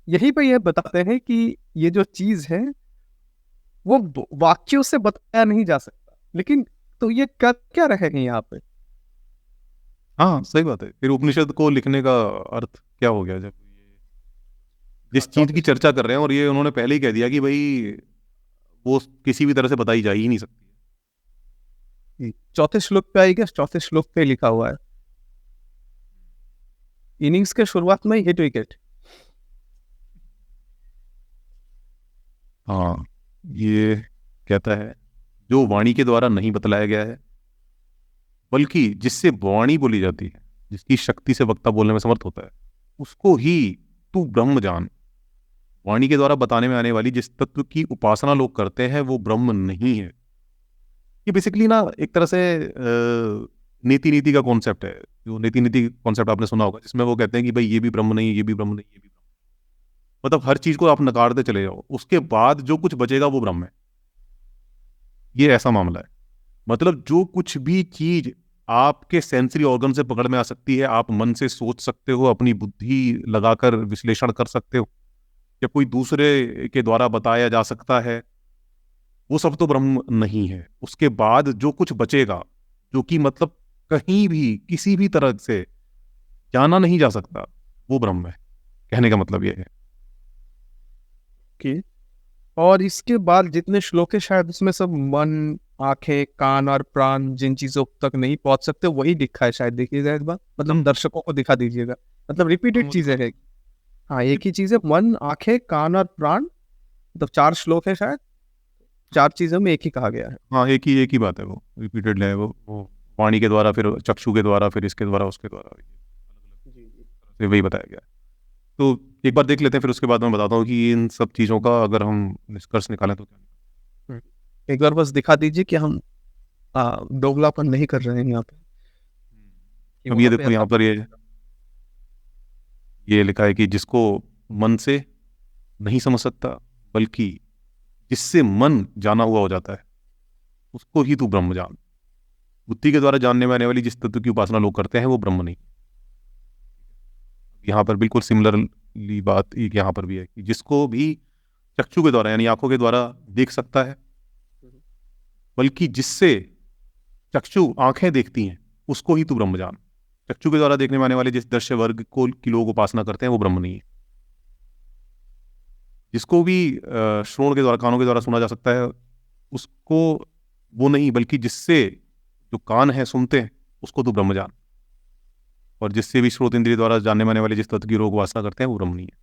यहीं पे ये बताते हैं कि ये जो चीज है वो वाक्यों से बताया नहीं जा सकता, लेकिन तो ये कर क्या रहेंगे यहाँ पे। हाँ सही बात है। फिर उपनिषद को लिखने का अर्थ क्या हो गया, जब जिस चीज की चर्चा कर रहे हैं और ये उन्होंने पहले ही कह दिया कि भाई वो किसी भी तरह से बताई जा ही नहीं सकती। चौथे श्लोक पे आएगा, चौथे श्लोक पे लिखा हुआ है इनिंग्स के शुरुआत में हिट विकेट। हाँ, ये कहता है जो वाणी के द्वारा नहीं बतलाया गया है, बल्कि जिससे वाणी बोली जाती है, जिसकी शक्ति से वक्ता बोलने में समर्थ होता है, उसको ही तू ब्रह्म जान। वाणी के द्वारा बताने में आने वाली जिस तत्व की उपासना लोग करते हैं वो ब्रह्म नहीं है। ये बेसिकली ना एक तरह से नीति नीति का कॉन्सेप्ट है। जो नीति नीति कॉन्सेप्ट आपने सुना होगा, जिसमें वो कहते हैं कि भाई ये भी ब्रह्म नहीं, ये भी ब्रह्म नहीं, ये भी ब्रह्म। मतलब हर चीज को आप नकारते चले जाओ, उसके बाद जो कुछ बचेगा वो ब्रह्म है। ये ऐसा मामला है। मतलब जो कुछ भी चीज आपके सेंसरी ऑर्गन से पकड़ में आ सकती है, आप मन से सोच सकते हो, अपनी बुद्धि लगाकर विश्लेषण कर सकते हो, या कोई दूसरे के द्वारा बताया जा सकता है, वो सब तो ब्रह्म नहीं है। उसके बाद जो कुछ बचेगा, जो कि मतलब कहीं भी किसी भी तरह से जाना नहीं जा सकता, वो ब्रह्म है। कहने का मतलब ये है कि और इसके बाद जितने श्लोक है शायद उसमें सब मन, आंखें, कान और प्राण जिन चीजों तक नहीं पहुंच सकते वही दिखा है शायद। देखिएगा इस बार, मतलब दर्शकों को दिखा दीजिएगा, मतलब रिपीटेड चीजें है। हाँ, एक ही चीज है, मन, आंखें, कान और प्राण, मतलब 4 श्लोक है शायद, 4 चीजों में एक ही कहा गया है। हाँ, एक ही बात है, वो रिपीटेड है। वो वाणी के द्वारा, फिर चक्षु के द्वारा, फिर इसके द्वारा, उसके द्वारा, फिर वही बताया गया है। तो एक बार देख लेते हैं, फिर उसके बाद मैं बताता हूँ कि इन सब चीज़ों का अगर हम निष्कर्ष निकालें तो क्या। एक बार बस दिखा दीजिए कि हम दोगलापन नहीं कर रहे हैं यहाँ पे। अब ये देखो, यहाँ पर ये लिखा है कि जिसको मन से नहीं समझ सकता, बल्कि जिससे मन जाना हुआ हो जाता है, उसको ही तू ब्रह्म जान। बुद्धि के द्वारा जानने में आने वाली जिस तत्व की उपासना लोग करते हैं वो ब्रह्म नहीं। यहाँ पर बिल्कुल सिमिलरली बात एक यहाँ पर भी है कि जिसको भी चक्षु के द्वारा यानी आंखों के द्वारा देख सकता है, बल्कि जिससे चक्षु आंखें देखती हैं, उसको ही तू ब्रह्म जान। चक्षु के द्वारा देखने में आने वाले जिस दृश्य वर्ग को की लोग उपासना करते हैं वो ब्रह्म नहीं है। जिसको भी श्रवण के द्वारा, कानों के द्वारा सुना जा सकता है, उसको वो नहीं, बल्कि जिससे जो कान है सुनते हैं उसको तू ब्रह्म जान। और जिससे भी श्रोत इंद्रिय द्वारा जानने में आने वाले जिस तत्व की लोग उपासना करते हैं वो ब्रह्म नहीं है।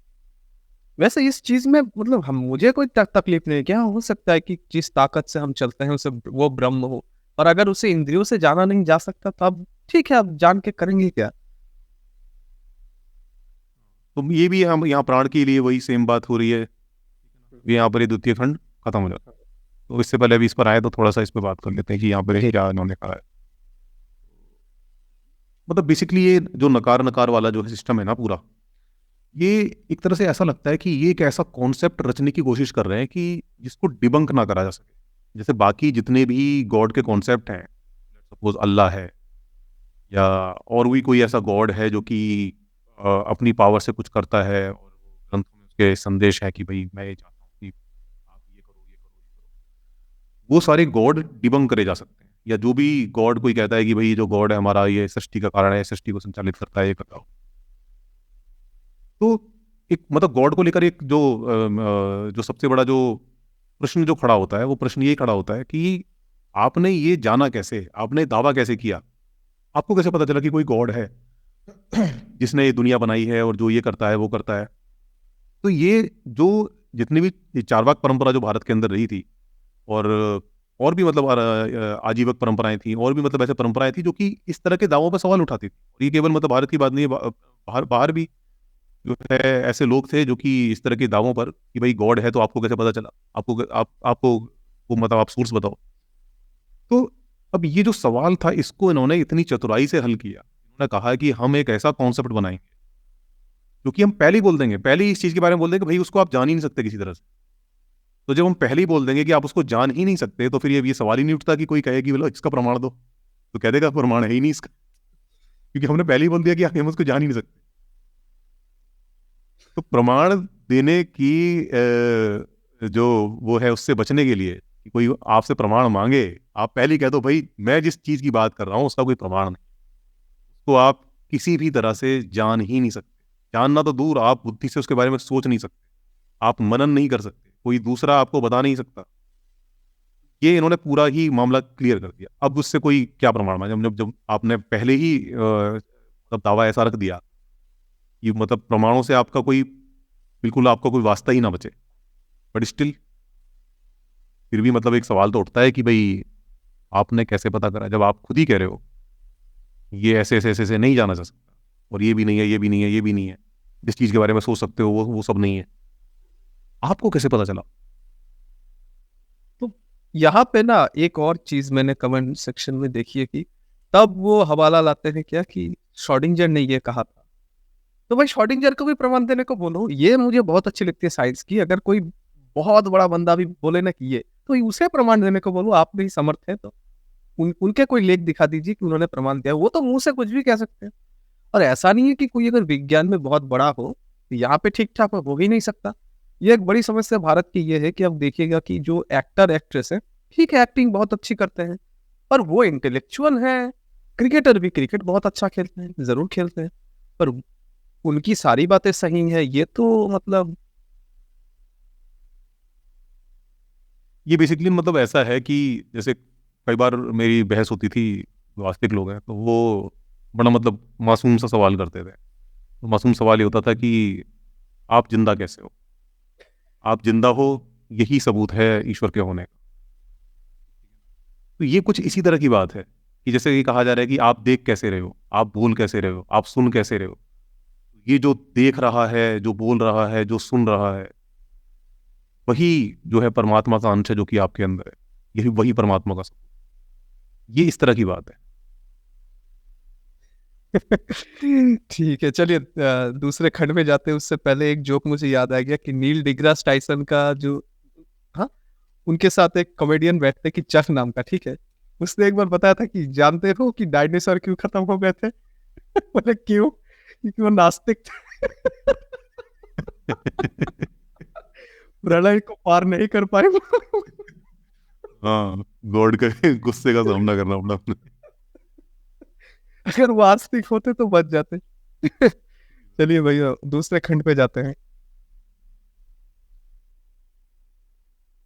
वैसे इस चीज में मतलब हम मुझे कोई तकलीफ नहीं है। क्या हो सकता है कि जिस ताकत से हम चलते हैं उसे वो ब्रह्म हो, और अगर उसे इंद्रियों से जाना नहीं जा सकता तो अब ठीक है, अब जान के करेंगे क्या। तो ये भी हम यहाँ प्राण के लिए वही सेम बात हो रही है। यहाँ पर ये द्वितीय खंड खत्म हो जाता है। तो इससे पहले अभी इस पर आए तो थोड़ा सा इस पर बात कर लेते हैं कि यहाँ पर क्या इन्होंने कहा है। मतलब बेसिकली ये जो नकार नकार वाला जो सिस्टम है ना पूरा, ये एक तरह से ऐसा लगता है कि ये एक ऐसा कॉन्सेप्ट रचने की कोशिश कर रहे हैं कि जिसको डिबंक ना करा जा सके। जैसे बाकी जितने भी गॉड के कॉन्सेप्ट हैं, सपोज अल्लाह है या और भी कोई ऐसा गॉड है जो कि अपनी पावर से कुछ करता है और ग्रंथ में उसके संदेश है कि भाई मैं ये चाहता हूँ कि आप ये करो, ये करो, ये करो। वो सारे गॉड डिबंक करे जा सकते हैं या जो भी गॉड कोई कहता है कि भाई जो गॉड है हमारा ये सृष्टि का कारण है, सृष्टि को संचालित करता है, ये करता हो, तो एक मतलब गॉड को लेकर एक जो सबसे बड़ा जो प्रश्न जो खड़ा होता है, वो प्रश्न ये खड़ा होता है कि आपने ये जाना कैसे, आपने दावा कैसे किया, आपको कैसे पता चला कि कोई गॉड है जिसने ये दुनिया बनाई है और जो ये करता है वो करता है। तो ये जो जितनी भी ये चारवाक परंपरा जो भारत के अंदर रही थी, और भी मतलब आजीवक परंपराएं थी, और भी मतलब ऐसे परंपराएं थी जो कि इस तरह के दावों पर सवाल उठाती थी। और ये केवल मतलब भारत की बात नहीं है, बाहर बाहर भी जो है ऐसे लोग थे जो कि इस तरह के दावों पर कि भाई गॉड है तो आपको कैसे पता चला, आपको वो मतलब आप सोर्स बताओ। तो अब ये जो सवाल था, इसको इन्होंने इतनी चतुराई से हल किया। इन्होंने कहा कि हम एक ऐसा कॉन्सेप्ट बनाएंगे जो कि हम पहले ही बोल देंगे, पहले ही इस चीज के बारे में बोल देंगे कि भाई उसको आप जान ही नहीं सकते किसी तरह से। तो जब हम पहले ही बोल देंगे कि आप उसको जान ही नहीं सकते, तो फिर ये सवाल ही नहीं उठता कि कोई कहे कि बोलो इसका प्रमाण दो, तो कह देगा प्रमाण है ही नहीं इसका, क्योंकि हमने पहले ही बोल दिया कि हम उसको जान ही नहीं सकते। तो प्रमाण देने की जो वो है, उससे बचने के लिए कि कोई आपसे प्रमाण मांगे, आप पहले ही कह दो भाई मैं जिस चीज की बात कर रहा हूँ उसका कोई प्रमाण नहीं, तो आप किसी भी तरह से जान ही नहीं सकते। जानना तो दूर, आप बुद्धि से उसके बारे में सोच नहीं सकते, आप मनन नहीं कर सकते, कोई दूसरा आपको बता नहीं सकता। ये इन्होंने पूरा ही मामला क्लियर कर दिया। अब उससे कोई क्या प्रमाण मांगे, जब जब आपने पहले ही मतलब दावा ऐसा रख दिया कि मतलब प्रमाणों से आपका कोई बिल्कुल आपका कोई वास्ता ही ना बचे। बट स्टिल फिर भी मतलब एक सवाल तो उठता है कि भाई आपने कैसे पता करा, जब आप खुद ही कह रहे हो ये ऐसे ऐसे ऐसे ऐसे नहीं जाना जा सकता, और ये भी नहीं है, ये भी नहीं है, ये भी नहीं है, जिस चीज के बारे में सोच सकते हो वो सब नहीं है, आपको कैसे पता चला? तो यहाँ पे ना एक और चीज मैंने कमेंट सेक्शन में देखी है कि तब वो हवाला लाते हैं क्या कि श्रोडिंगर ने ये कहा था, तो भाई श्रोडिंगर को भी प्रमाण देने को बोलो। ये मुझे बहुत अच्छी लगती है साइंस की, अगर कोई बहुत बड़ा बंदा भी बोले ना कि ये, तो उसे प्रमाण देने को बोलो, आप भी समर्थ है तो उनके कोई लेख दिखा दीजिए कि उन्होंने प्रमाण दिया। वो तो मुंह से कुछ भी कह सकते हैं, और ऐसा नहीं है कि कोई अगर विज्ञान में बहुत बड़ा हो तो यहाँ पे ठीक ठाक हो ही नहीं सकता। ये एक बड़ी समस्या भारत की ये है कि अब देखिएगा कि जो एक्टर एक्ट्रेस है, ठीक है एक्टिंग बहुत अच्छी करते हैं, पर वो इंटेलेक्चुअल है। क्रिकेटर भी क्रिकेट बहुत अच्छा खेलते हैं, जरूर खेलते हैं, पर उनकी सारी बातें सही है ये तो मतलब। ये बेसिकली मतलब ऐसा है कि जैसे कई बार मेरी बहस होती थी, वास्तविक लोग हैं तो वो बड़ा मतलब मासूम सा सवाल करते थे। तो मासूम सवाल ये होता था कि आप जिंदा कैसे हो, आप जिंदा हो यही सबूत है ईश्वर के होने का। तो ये कुछ इसी तरह की बात है कि जैसे ये कहा जा रहा है कि आप देख कैसे रहे हो, आप बोल कैसे रहे हो, आप सुन कैसे रहे हो। ये जो देख रहा है, जो बोल रहा है, जो सुन रहा है, वही जो है परमात्मा का अंश है जो कि आपके अंदर है, यही वही परमात्मा का सबूत। ये इस तरह की बात है। ठीक है, चलिए दूसरे खंड में जाते हैं। उससे पहले एक जोक मुझे याद आ गया कि नील डिग्रास टाइसन का जो, हाँ, उनके साथ एक कॉमेडियन बैठते कि चक नाम का, ठीक है। उसने एक बार बताया था कि जानते हो कि डायनासोर क्यों खत्म हो गए थे? बोले क्यों? क्योंकि वो नास्तिक थे। प्रलय को पार नहीं कर पाए। हाँ, गॉड के गुस्से का सामना करना पड़ा अपने। अगर वो आस्तिक होते तो बच जाते। चलिए भैया दूसरे खंड पे जाते हैं।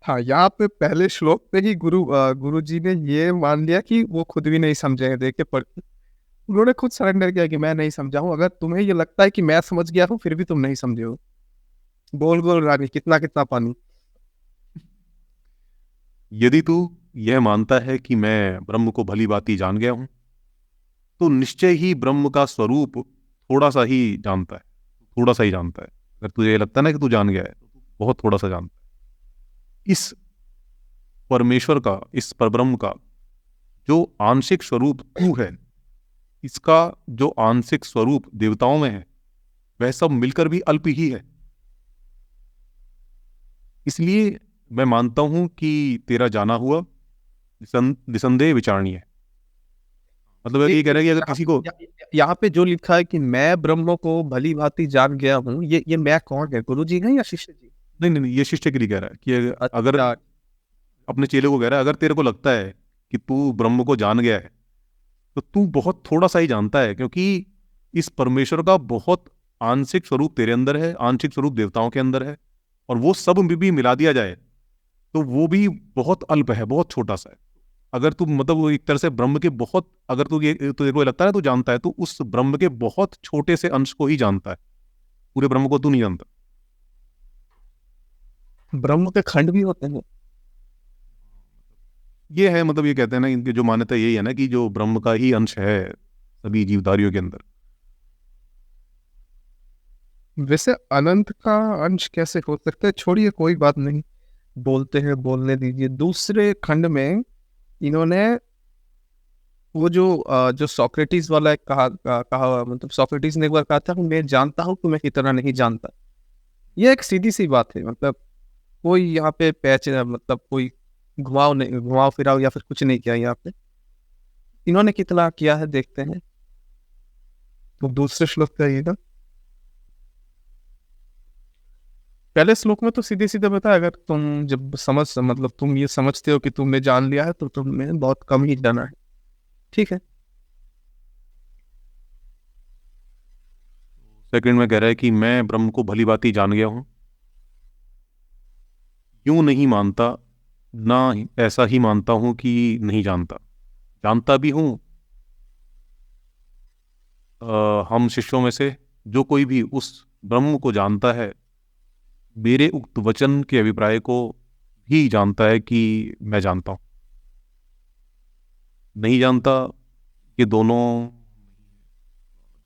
हाँ, यहाँ पे पहले श्लोक पे ही गुरु जी ने ये मान लिया कि वो खुद भी नहीं समझे हैं, देख के पढ़, उन्होंने खुद सरेंडर किया कि मैं नहीं समझा हूँ। अगर तुम्हें ये लगता है कि मैं समझ गया हूँ फिर भी तुम नहीं समझे हो, गोल गोल रानी कितना कितना पानी। यदि तू यह मानता है कि मैं ब्रह्म को भली भांति जान गया हूं, तो निश्चय ही ब्रह्म का स्वरूप थोड़ा सा ही जानता है, थोड़ा सा ही जानता है। अगर तुझे ये लगता है ना कि तू जान गया है, तो तू बहुत थोड़ा सा जानता है। इस परमेश्वर का, इस परब्रह्म का जो आंशिक स्वरूप तू है, इसका जो आंशिक स्वरूप देवताओं में है, वह सब मिलकर भी अल्प ही है। इसलिए मैं मानता हूं कि तेरा जाना हुआ निसंदेह विचारणीय है। मतलब ये कह रहा है कि अगर किसी को, यहाँ पे जो लिखा है कि मैं ब्रह्म को भली भांति जान गया हूँ, ये मैं कौन है, गुरु जी है या शिष्य जी? नहीं नहीं नहीं, ये शिष्य के लिए कह रहा है कि अगर अच्छा। अपने चेले को कह रहा है, अगर तेरे को लगता है कि तू ब्रह्म को जान गया है, तो तू बहुत थोड़ा सा ही जानता है, क्योंकि इस परमेश्वर का बहुत आंशिक स्वरूप तेरे अंदर है, आंशिक स्वरूप देवताओं के अंदर है, और वो सब में भी मिला दिया जाए तो वो भी बहुत अल्प है, बहुत छोटा सा है। अगर तू मतलब वो एक तरह से ब्रह्म के बहुत, अगर तू ये तो तेरे को लगता है तू जानता है, तो उस ब्रह्म के बहुत छोटे से अंश को ही जानता है, पूरे ब्रह्म को तू नहीं जानता। ब्रह्म के खंड भी होते हैं? ये है मतलब, ये कहते हैं ना, इनकी जो मान्यता यही है ना कि जो ब्रह्म का ही अंश है सभी जीवधारियों के अंदर। वैसे अनंत का अंश कैसे हो सकता है? छोड़िए, कोई बात नहीं, बोलते हैं, बोलने दीजिए। दूसरे खंड में इन्होंने वो जो सोक्रेटिस वाला एक कहा, मतलब सोक्रेटिस ने एक बार कहा था कि मैं जानता हूँ कि मैं कितना नहीं जानता। ये एक सीधी सी बात है, मतलब कोई यहाँ पे पैच, मतलब कोई घुमाव नहीं, घुमाव फिराव या फिर कुछ नहीं किया यहाँ पे। इन्होंने कितना किया है देखते हैं, तो दूसरे श्लोक का ये ना, पहले श्लोक में तो सीधे सीधे बताया, अगर तुम जब मतलब तुम ये समझते हो कि तुमने जान लिया है, तो तुमने बहुत कम ही जाना है। ठीक है। सेकंड में कह रहा है कि मैं ब्रह्म को भली भांति जान गया हूं, यूं नहीं मानता, ना ऐसा ही मानता हूं कि नहीं जानता, जानता भी हूं। हम शिष्यों में से जो कोई भी उस ब्रह्म को जानता है, मेरे उक्त वचन के अभिप्राय को भी जानता है कि मैं जानता हूं, नहीं जानता, ये दोनों,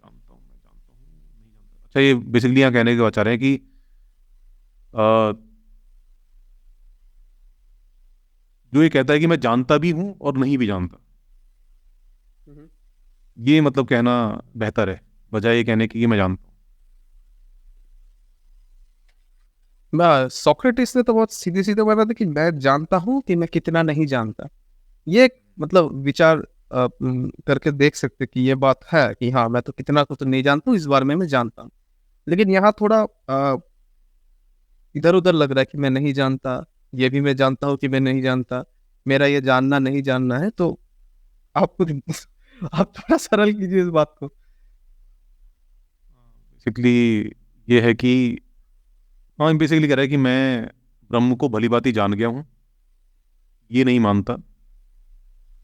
जानता हूं, मैं जानता हूं, नहीं जानता। अच्छा, ये बेसिकली यहाँ कहने के बाद चाह रहे हैं कि अ, जो ये कहता है कि मैं जानता भी हूं और नहीं भी जानता, ये मतलब कहना बेहतर है बजाय ये कहने की कि मैं जानता हूं। सोक्रेटिस ने तो बहुत सीधे सीधे बोला था कि मैं जानता हूँ कि मैं कितना नहीं जानता। ये मतलब विचार करके देख सकते कि ये बात है कि हाँ, मैं तो कितना कुछ नहीं जानता हूँ, इस बारे में मैं जानता हूँ। लेकिन यहाँ थोड़ा इधर उधर लग रहा है कि मैं नहीं जानता, ये भी मैं जानता हूँ कि मैं नहीं जानता, मेरा ये जानना नहीं जानना है। तो आप कुछ आप थोड़ा सरल कीजिए इस बात को। बेसिकली ये है कि, हाँ, बेसिकली कह रहा है कि मैं ब्रह्म को भली भांति जान गया हूं, ये नहीं मानता,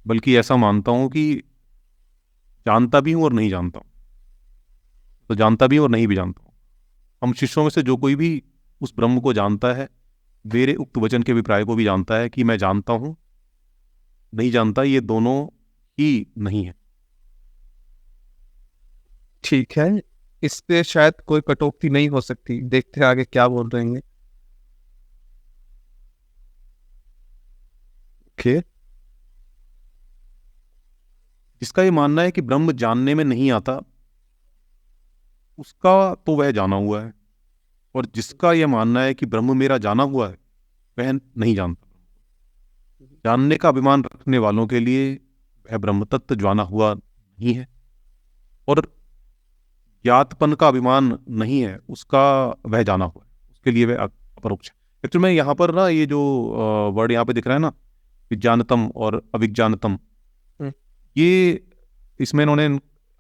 बल्कि ऐसा मानता हूं कि जानता भी हूं और नहीं जानता हूं, तो जानता भी हूं और नहीं भी जानता हूं। हम शिष्यों में से जो कोई भी उस ब्रह्म को जानता है, मेरे उक्त वचन के अभिप्राय को भी जानता है कि मैं जानता हूं, नहीं जानता, ये दोनों ही नहीं है। ठीक है, इस पे शायद कोई कटौती नहीं हो सकती, देखते हैं आगे क्या बोल रहे हैं। ओके। जिसका ये मानना है कि ब्रह्म जानने में नहीं आता, उसका तो वह जाना हुआ है, और जिसका यह मानना है कि ब्रह्म मेरा जाना हुआ है, वह नहीं जानता। जानने का अभिमान रखने वालों के लिए वह ब्रह्म तत्व जाना हुआ नहीं है, और ज्ञातपन का अभिमान नहीं है उसका वह जाना हुआ है, उसके लिए वह अपरोक्ष है। एक्चुअली में यहाँ पर ना, ये जो वर्ड यहाँ पे दिख रहा है ना, विज्ञानतम और अविज्ञानतम, हम्म। ये इसमें इन्होंने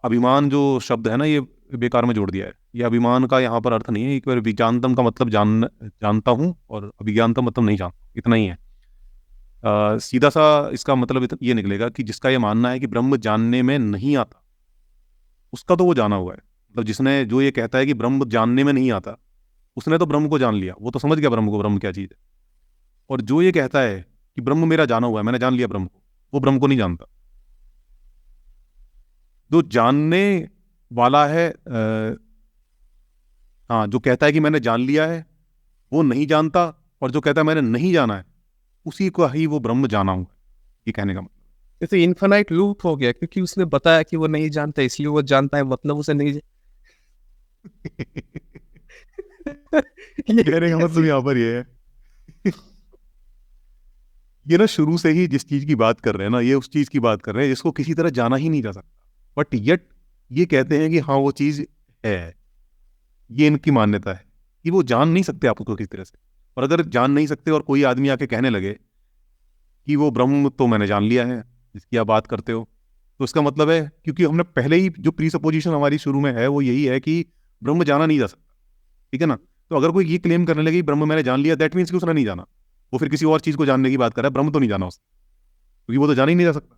अभिमान जो शब्द है ना, ये बेकार में जोड़ दिया है। ये अभिमान का यहाँ पर अर्थ नहीं है। एक बार विज्ञानतम का मतलब जानता हूँ, और अभिज्ञानतम मतलब नहीं जानता, इतना ही है। सीधा सा इसका मतलब ये निकलेगा कि जिसका ये मानना है कि ब्रह्म जानने में नहीं आता, उसका तो वो जाना हुआ है। मतलब जिसने, जो ये कहता है कि ब्रह्म जानने में नहीं आता, उसने तो ब्रह्म को जान लिया, वो तो समझ गया ब्रह्म को, ब्रह्म क्या चीज़ है। और जो ये कहता है कि ब्रह्म मेरा जाना हुआ है, मैंने जान लिया ब्रह्म को, वो ब्रह्म को नहीं जानता। जो जानने वाला है, हाँ, जो कहता है कि मैंने जान लिया है, वो नहीं जानता, और जो कहता है मैंने नहीं जाना है, उसी को ही वो ब्रह्म जाना हुआ है। ये कहने का मतलब। जैसे इन्फिनाइट लूप हो गया, क्योंकि उसने बताया कि वो नहीं जानता, इसलिए वो जानता है, मतलब उसे नहीं ये कहने का मतलब यहाँ पर ये है ये ना, शुरू से ही जिस चीज की बात कर रहे हैं ना, ये उस चीज की बात कर रहे हैं जिसको किसी तरह जाना ही नहीं जा सकता, बट यट ये कहते हैं कि हाँ वो चीज है। ये इनकी मान्यता है कि वो जान नहीं सकते आपको किसी तरह से। और अगर जान नहीं सकते और कोई आदमी आके कहने लगे कि वो ब्रह्म तो मैंने जान लिया है, जिसकी आप बात करते हो, तो इसका मतलब है क्योंकि हमने पहले ही जो प्री सपोजिशन हमारी शुरू में है वो यही है कि ब्रह्म जाना नहीं जा सकता, ठीक है ना। तो अगर कोई ये क्लेम करने लगे कि ब्रह्म मैंने जान लिया, दैट मीन्स कि उसने नहीं जाना, वो फिर किसी और चीज को जानने की बात कर रहा है, ब्रह्म तो नहीं जाना उसने, क्योंकि वो तो जाना ही नहीं जा सकता।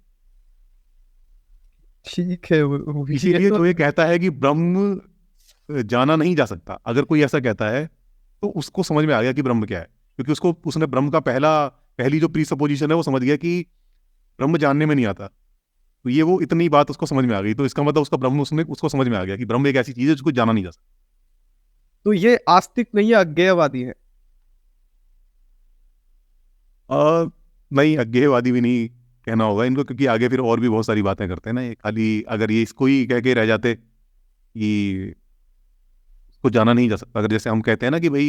ठीक है, ये इसीलिए तो जो ये कहता है कि ब्रह्म जाना नहीं जा सकता, अगर कोई ऐसा कहता है तो उसको समझ में आ गया कि ब्रह्म क्या है, क्योंकि उसको उसने ब्रह्म का पहली जो प्री सपोजिशन है वो समझ गया कि ब्रह्म जानने में नहीं आता। तो ये वो इतनी बात उसको समझ में आ गई, तो इसका मतलब उसका ब्रह्म उसने उसको समझ में आ गया कि ब्रह्म एक ऐसी चीज है जिसको जाना नहीं जा सकता। तो ये आस्तिक नहीं है, अज्ञेयवादी है। नहीं, अज्ञेयवादी भी नहीं कहना होगा इनको, क्योंकि आगे फिर और भी बहुत सारी बातें करते हैं ना ये। खाली अगर ये इसको ही कह के रह जाते कि उसको जाना नहीं जा सकता, अगर जैसे हम कहते हैं ना कि भाई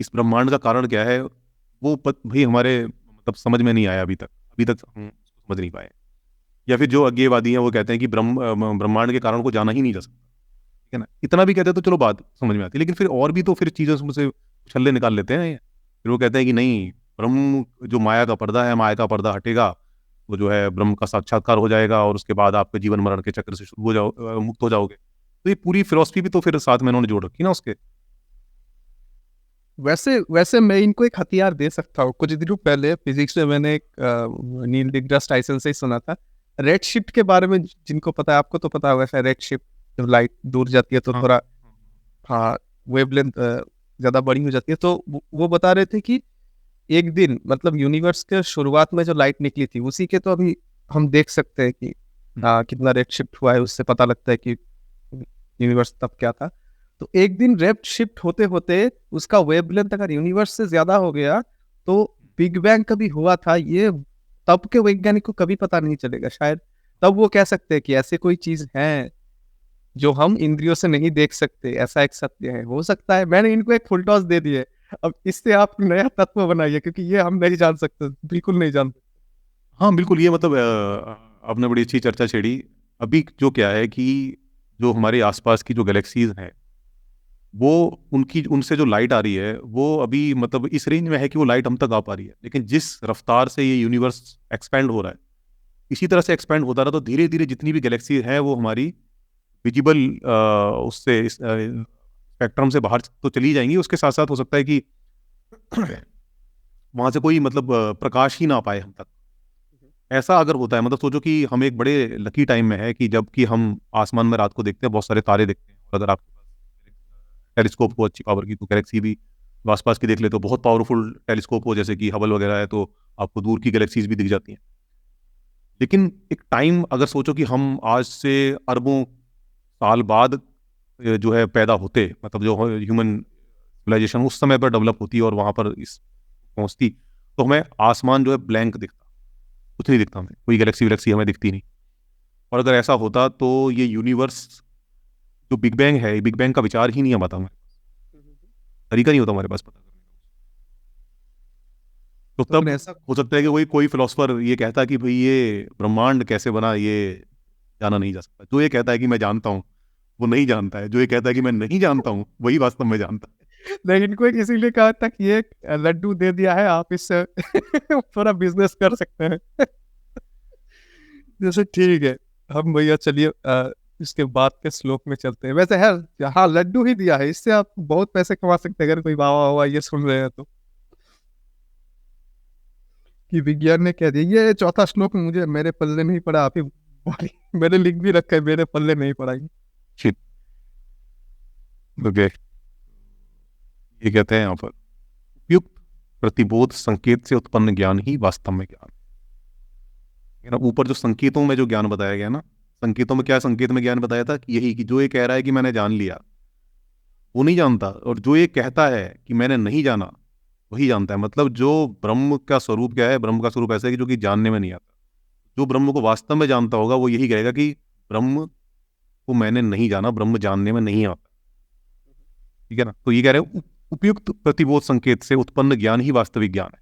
इस ब्रह्मांड का कारण क्या है, वो भाई हमारे मतलब समझ में नहीं आया अभी तक हम उसको समझ नहीं पाए। या फिर जो अज्ञेयवादी हैं वो कहते हैं कि ब्रह्मांड के कारण को जाना ही नहीं जा सकता, ठीक है ना। इतना भी कहते हैं तो चलो बात समझ में आती है, लेकिन फिर और भी तो फिर चीज़ें उसमें से छल्ले निकाल लेते हैं ये। फिर वो कहते हैं कि नहीं, ब्रह्म जो माया का पर्दा है, माया का पर्दा हटेगा, वो जो है ब्रह्म का साक्षात्कार हो जाएगा, और उसके बाद आपके जीवन मरण के चक्र से शुरू हो मुक्त हो जाओगे। तो ये पूरी फिलॉसफी भी तो फिर साथ में इन्होंने जोड़ रखी ना उसके। वैसे वैसे मैं इनको एक हथियार दे सकता हूँ। कुछ दिनों पहले फिजिक्स में मैंने एक नील डिग्रास टाइसन से ही सुना था, रेड शिफ्ट के बारे में। जिनको पता है, आपको तो पता होगा शायद, रेड शिफ्ट जब लाइट दूर जाती है तो हाँ थोड़ा, हाँ, वेवलेंथ ज्यादा बड़ी हो जाती है। तो वो बता रहे थे कि एक दिन, मतलब यूनिवर्स के शुरुआत में जो लाइट निकली थी उसी के तो अभी हम देख सकते हैं कि कितना रेड शिफ्ट हुआ है। उससे पता लगता है कि यूनिवर्स तब क्या था। तो एक दिन रेड शिफ्ट होते होते उसका वेवलेंथ अगर यूनिवर्स से ज्यादा हो गया तो बिग बैंग कभी हुआ था, ये तब के वैज्ञानिक को कभी पता नहीं चलेगा शायद। तब वो कह सकते हैं कि ऐसे कोई चीज है जो हम इंद्रियों से नहीं देख सकते, ऐसा एक सत्य है। हो सकता है मैंने इनको एक फुल टॉस दे दिए। अब इससे आप नया तत्व बनाइए, क्योंकि ये हम नहीं जान सकते, बिल्कुल नहीं जान सकते। हाँ, बिल्कुल, ये मतलब आपने बड़ी अच्छी चर्चा छेड़ी। अभी जो क्या है कि जो हमारे आसपास की जो गैलेक्सीज हैं, वो उनकी उनसे जो लाइट आ रही है वो अभी मतलब इस रेंज में है कि वो लाइट हम तक आ पा रही है, लेकिन जिस रफ्तार से ये यूनिवर्स एक्सपेंड हो रहा है, इसी तरह से एक्सपेंड होता रहा तो धीरे धीरे जितनी भी गैलेक्सी है वो हमारी विजिबल उससे स्पेक्ट्रम से बाहर तो चली जाएंगी। उसके साथ साथ हो सकता है कि वहां से कोई मतलब प्रकाश ही ना पाए हम तक। ऐसा अगर होता है, मतलब सोचो कि हम एक बड़े लकी टाइम में है कि जबकि हम आसमान में रात को देखते हैं, बहुत सारे तारे देखते हैं, और अगर आपके पास टेलीस्कोप हो अच्छी पावर की तो गैलेक्सी भी आसपास की देख ले, तो बहुत पावरफुल टेलीस्कोप हो जैसे कि हबल वगैरह है, तो आपको दूर की गैलेक्सीज भी दिख जाती हैं। लेकिन एक टाइम अगर सोचो कि हम आज से अरबों साल बाद जो है पैदा होते, मतलब जो ह्यूमन सिविलाइजेशन उस समय पर डेवलप होती और वहां पर इस पहुंचती, तो हमें आसमान जो है ब्लैंक दिखता, कुछ नहीं दिखता, हमें कोई गैलेक्सी वैलेक्सी हमें दिखती नहीं। और अगर ऐसा होता तो ये यूनिवर्स जो बिग बैंग है, बिग बैंग का विचार ही नहीं आता, हमें तरीका नहीं होता हमारे पास पता करने का। तो तो तब ऐसा, हो सकता है कि कोई फिलोसफर ये कहता कि भाई ये ब्रह्मांड कैसे बना, ये जाना नहीं जा सकता। जो ये कहता है कि मैं जानता हूँ वो नहीं जानता है, जो ये कहता है कि मैं नहीं जानता हूँ वही वास्तव में जानता है। नहीं, इनको एक इसीलिए कहा था कि ये लड्डू दे दिया है, आप इससे थोड़ा बिजनेस कर सकते हैं। जैसे ठीक है, हम भैया चलिए इसके बाद के श्लोक में चलते हैं। वैसे है, हाँ, लड्डू ही दिया है, इससे आप बहुत पैसे कमा सकते हैं अगर कोई वाह वाह वाह ये सुन रहे हैं तो। कि विज्ञान ने कह दिया। ये चौथा श्लोक मुझे मेरे पल्ले नहीं पड़ा, आप ही बोलिए। मैंने लिख भी रखा है, मेरे पल्ले नहीं पड़ा ये। ठीक, ओके। ये कहते हैं यहाँ पर, उपयुक्त प्रतिबोध संकेत से उत्पन्न ज्ञान ही वास्तव में ज्ञान है ना। ऊपर जो संकेतों में जो ज्ञान बताया गया ना, संकेतों में क्या, संकेत में ज्ञान बताया था कि यही कि जो ये कह रहा है कि मैंने जान लिया वो नहीं जानता, और जो ये कहता है कि मैंने नहीं जाना वही जानता है। मतलब जो ब्रह्म का स्वरूप क्या है, ब्रह्म का स्वरूप ऐसा है कि जो कि जानने में नहीं आता। जो ब्रह्म को वास्तव में जानता होगा वो यही कहेगा कि ब्रह्म को मैंने नहीं जाना, ब्रह्म जानने में नहीं आता, ठीक है ना। तो ये कह रहे हैं उपयुक्त प्रतिबोध संकेत से उत्पन्न ज्ञान ही वास्तविक ज्ञान है।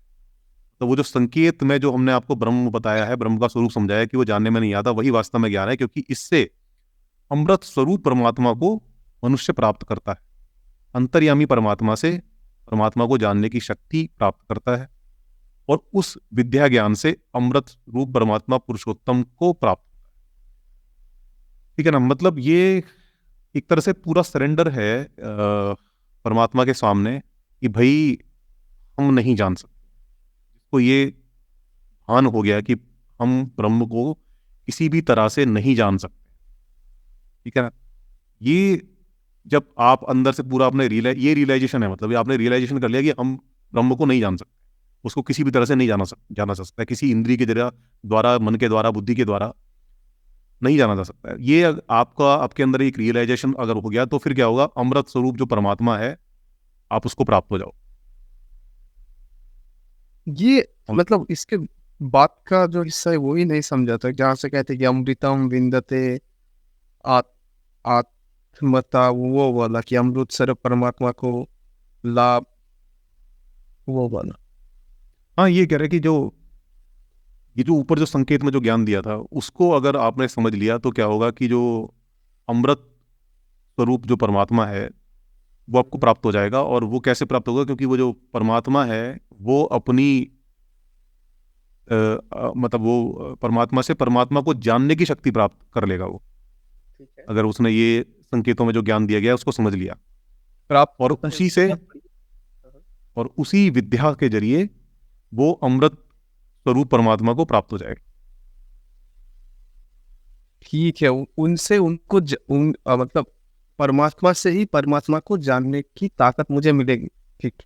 तो वो जो संकेत में जो हमने आपको ब्रह्म बताया है, ब्रह्म का स्वरूप समझाया कि वो जानने में नहीं आता, वही वास्तव में ज्ञान है, क्योंकि इससे अमृत स्वरूप परमात्मा को मनुष्य प्राप्त करता है। अंतर्यामी परमात्मा से परमात्मा को जानने की शक्ति प्राप्त करता है। और उस विद्या ज्ञान से अमृत रूप परमात्मा पुरुषोत्तम को प्राप्त। ठीक है ना, मतलब ये एक तरह से पूरा सरेंडर है परमात्मा के सामने कि भाई हम नहीं जान सकते। तो ये भान हो गया कि हम ब्रह्म को किसी भी तरह से नहीं जान सकते। ठीक है ना, ये जब आप अंदर से पूरा अपने ये रियलाइजेशन है, मतलब ये आपने रियलाइजेशन कर लिया कि हम ब्रह्म को नहीं जान सकते, उसको किसी भी तरह से नहीं जाना जा सकता है, किसी इंद्रिय के जरिए द्वारा, मन के द्वारा, बुद्धि के द्वारा नहीं जाना जा सकता है। ये आपका आपके अंदर एक रियलाइजेशन अगर हो गया तो फिर क्या होगा, अमृत स्वरूप जो परमात्मा है आप उसको प्राप्त हो जाओ। ये मतलब इसके बात का जो हिस्सा है वो ही नहीं समझा था, जहाँ से कहते कि अमृतम विंदते आत आत्मता, वो वाला कि अमृत स्वरूप परमात्मा को लाभ, वो वाला। हाँ, ये कह रहे कि जो ये जो ऊपर जो संकेत में जो ज्ञान दिया था उसको अगर आपने समझ लिया तो क्या होगा कि जो अमृत स्वरूप जो परमात्मा है वो आपको प्राप्त हो जाएगा। और वो कैसे प्राप्त होगा, क्योंकि वो जो परमात्मा है वो अपनी मतलब वो परमात्मा से परमात्मा को जानने की शक्ति प्राप्त कर लेगा वो, ठीक है, अगर उसने ये संकेतों में जो ज्ञान दिया गया है उसको समझ लिया। प्राप्त और होता है उसी से और उसी विद्या के जरिए वो अमृत स्वरूप परमात्मा को प्राप्त हो जाएगा। ठीक है, उनसे उनको मतलब परमात्मा से ही परमात्मा को जानने की ताकत मुझे मिलेगी। ठीक,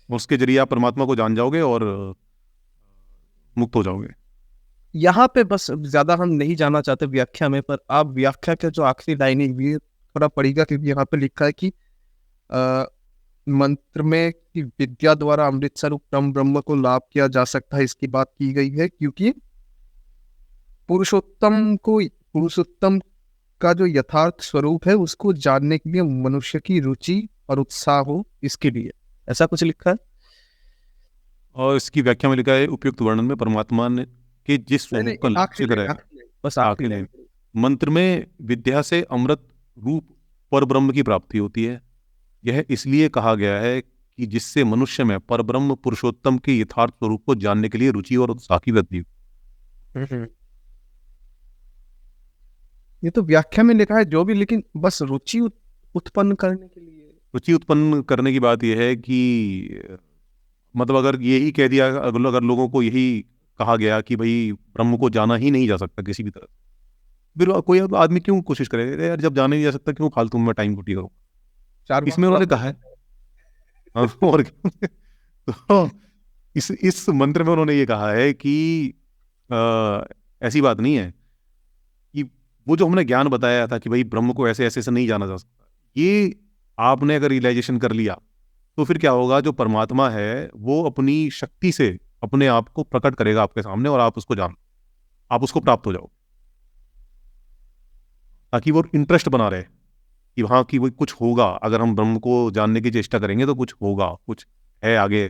उसके जरिए आप परमात्मा को जान जाओगे और मुक्त हो जाओगे। यहाँ पे बस ज्यादा हम नहीं जाना चाहते व्याख्या में, पर आप व्याख्या के जो आखिरी लाइन है ये थोड़ा पढ़िएगा, क्योंकि यहाँ पे लिखा है कि अ, मंत्र में कि विद्या द्वारा अमृत स्वरूप परम ब्रह्म को लाभ किया जा सकता है, इसकी बात की गई है, क्योंकि पुरुषोत्तम का जो यथार्थ स्वरूप है उसको जानने के लिए मनुष्य की रुचि और उत्साह हो, इसके लिए ऐसा कुछ लिखा है। और इसकी व्याख्या में लिखा है, उपयुक्त वर्णन में परमात्मा ने के जिस नहीं स्वरूप का नहीं, आखिरी जिक्र लाइन, है। आखिरी लाइन, बस आखिरी आखिरी लाइन। लाइन, मंत्र में विद्या से अमृत रूप पर ब्रह्म की प्राप्ति होती है। यह इसलिए कहा गया है कि जिससे मनुष्य में परब्रह्म पुरुषोत्तम के यथार्थ स्वरूप को जानने के लिए रुचि और उत्साह की वृद्धि हो। ये तो व्याख्या में लिखा है जो भी, लेकिन बस रुचि उत्पन्न करने के लिए। रुचि उत्पन्न करने की बात यह है कि मतलब अगर यही कह दिया, अगर लोगों को यही कहा गया कि भाई ब्रह्म को जाना ही नहीं जा सकता किसी भी तरह, फिर कोई आदमी क्यों कोशिश करे, अरे यार जब जाने नहीं जा सकता क्यों फालतू में टाइम खोटी करो। चार इसमें उन्होंने कहा है हाँ, और तो इस मंत्र में उन्होंने ये कहा है कि ऐसी बात नहीं है कि वो जो हमने ज्ञान बताया था कि भाई ब्रह्म को ऐसे ऐसे से नहीं जाना जा सकता, ये आपने अगर रियलाइजेशन कर लिया तो फिर क्या होगा, जो परमात्मा है वो अपनी शक्ति से अपने आप को प्रकट करेगा आपके सामने और आप उसको जान, आप उसको प्राप्त हो जाओ, ताकि वो इंटरेस्ट बना रहे कि हाँ कि वो कुछ होगा, अगर हम ब्रह्म को जानने की चेष्टा करेंगे तो कुछ होगा, कुछ है आगे।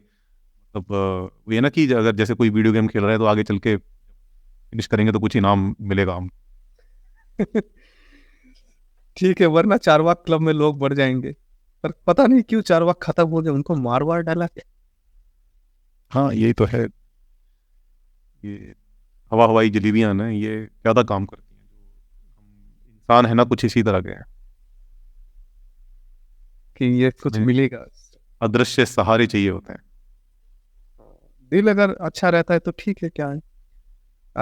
मतलब ये ना कि अगर जैसे कोई वीडियो गेम खेल रहा है तो आगे चल के फिनिश करेंगे तो कुछ इनाम मिलेगा हम। ठीक है, वरना चारवाक क्लब में लोग बढ़ जाएंगे, पर पता नहीं क्यों चारवाक खत्म हो गए, उनको मार वार डाला क्या। हाँ यही तो है, ये हवाई जलेबियां ना ये ज्यादा काम करती हैं। हम इंसान है ना कुछ इसी तरह के हैं, कि ये कुछ हमें मिलेगा। अदृश्य सहारे चाहिए होते हैं। दिल अगर अच्छा रहता है तो ठीक है, क्या है।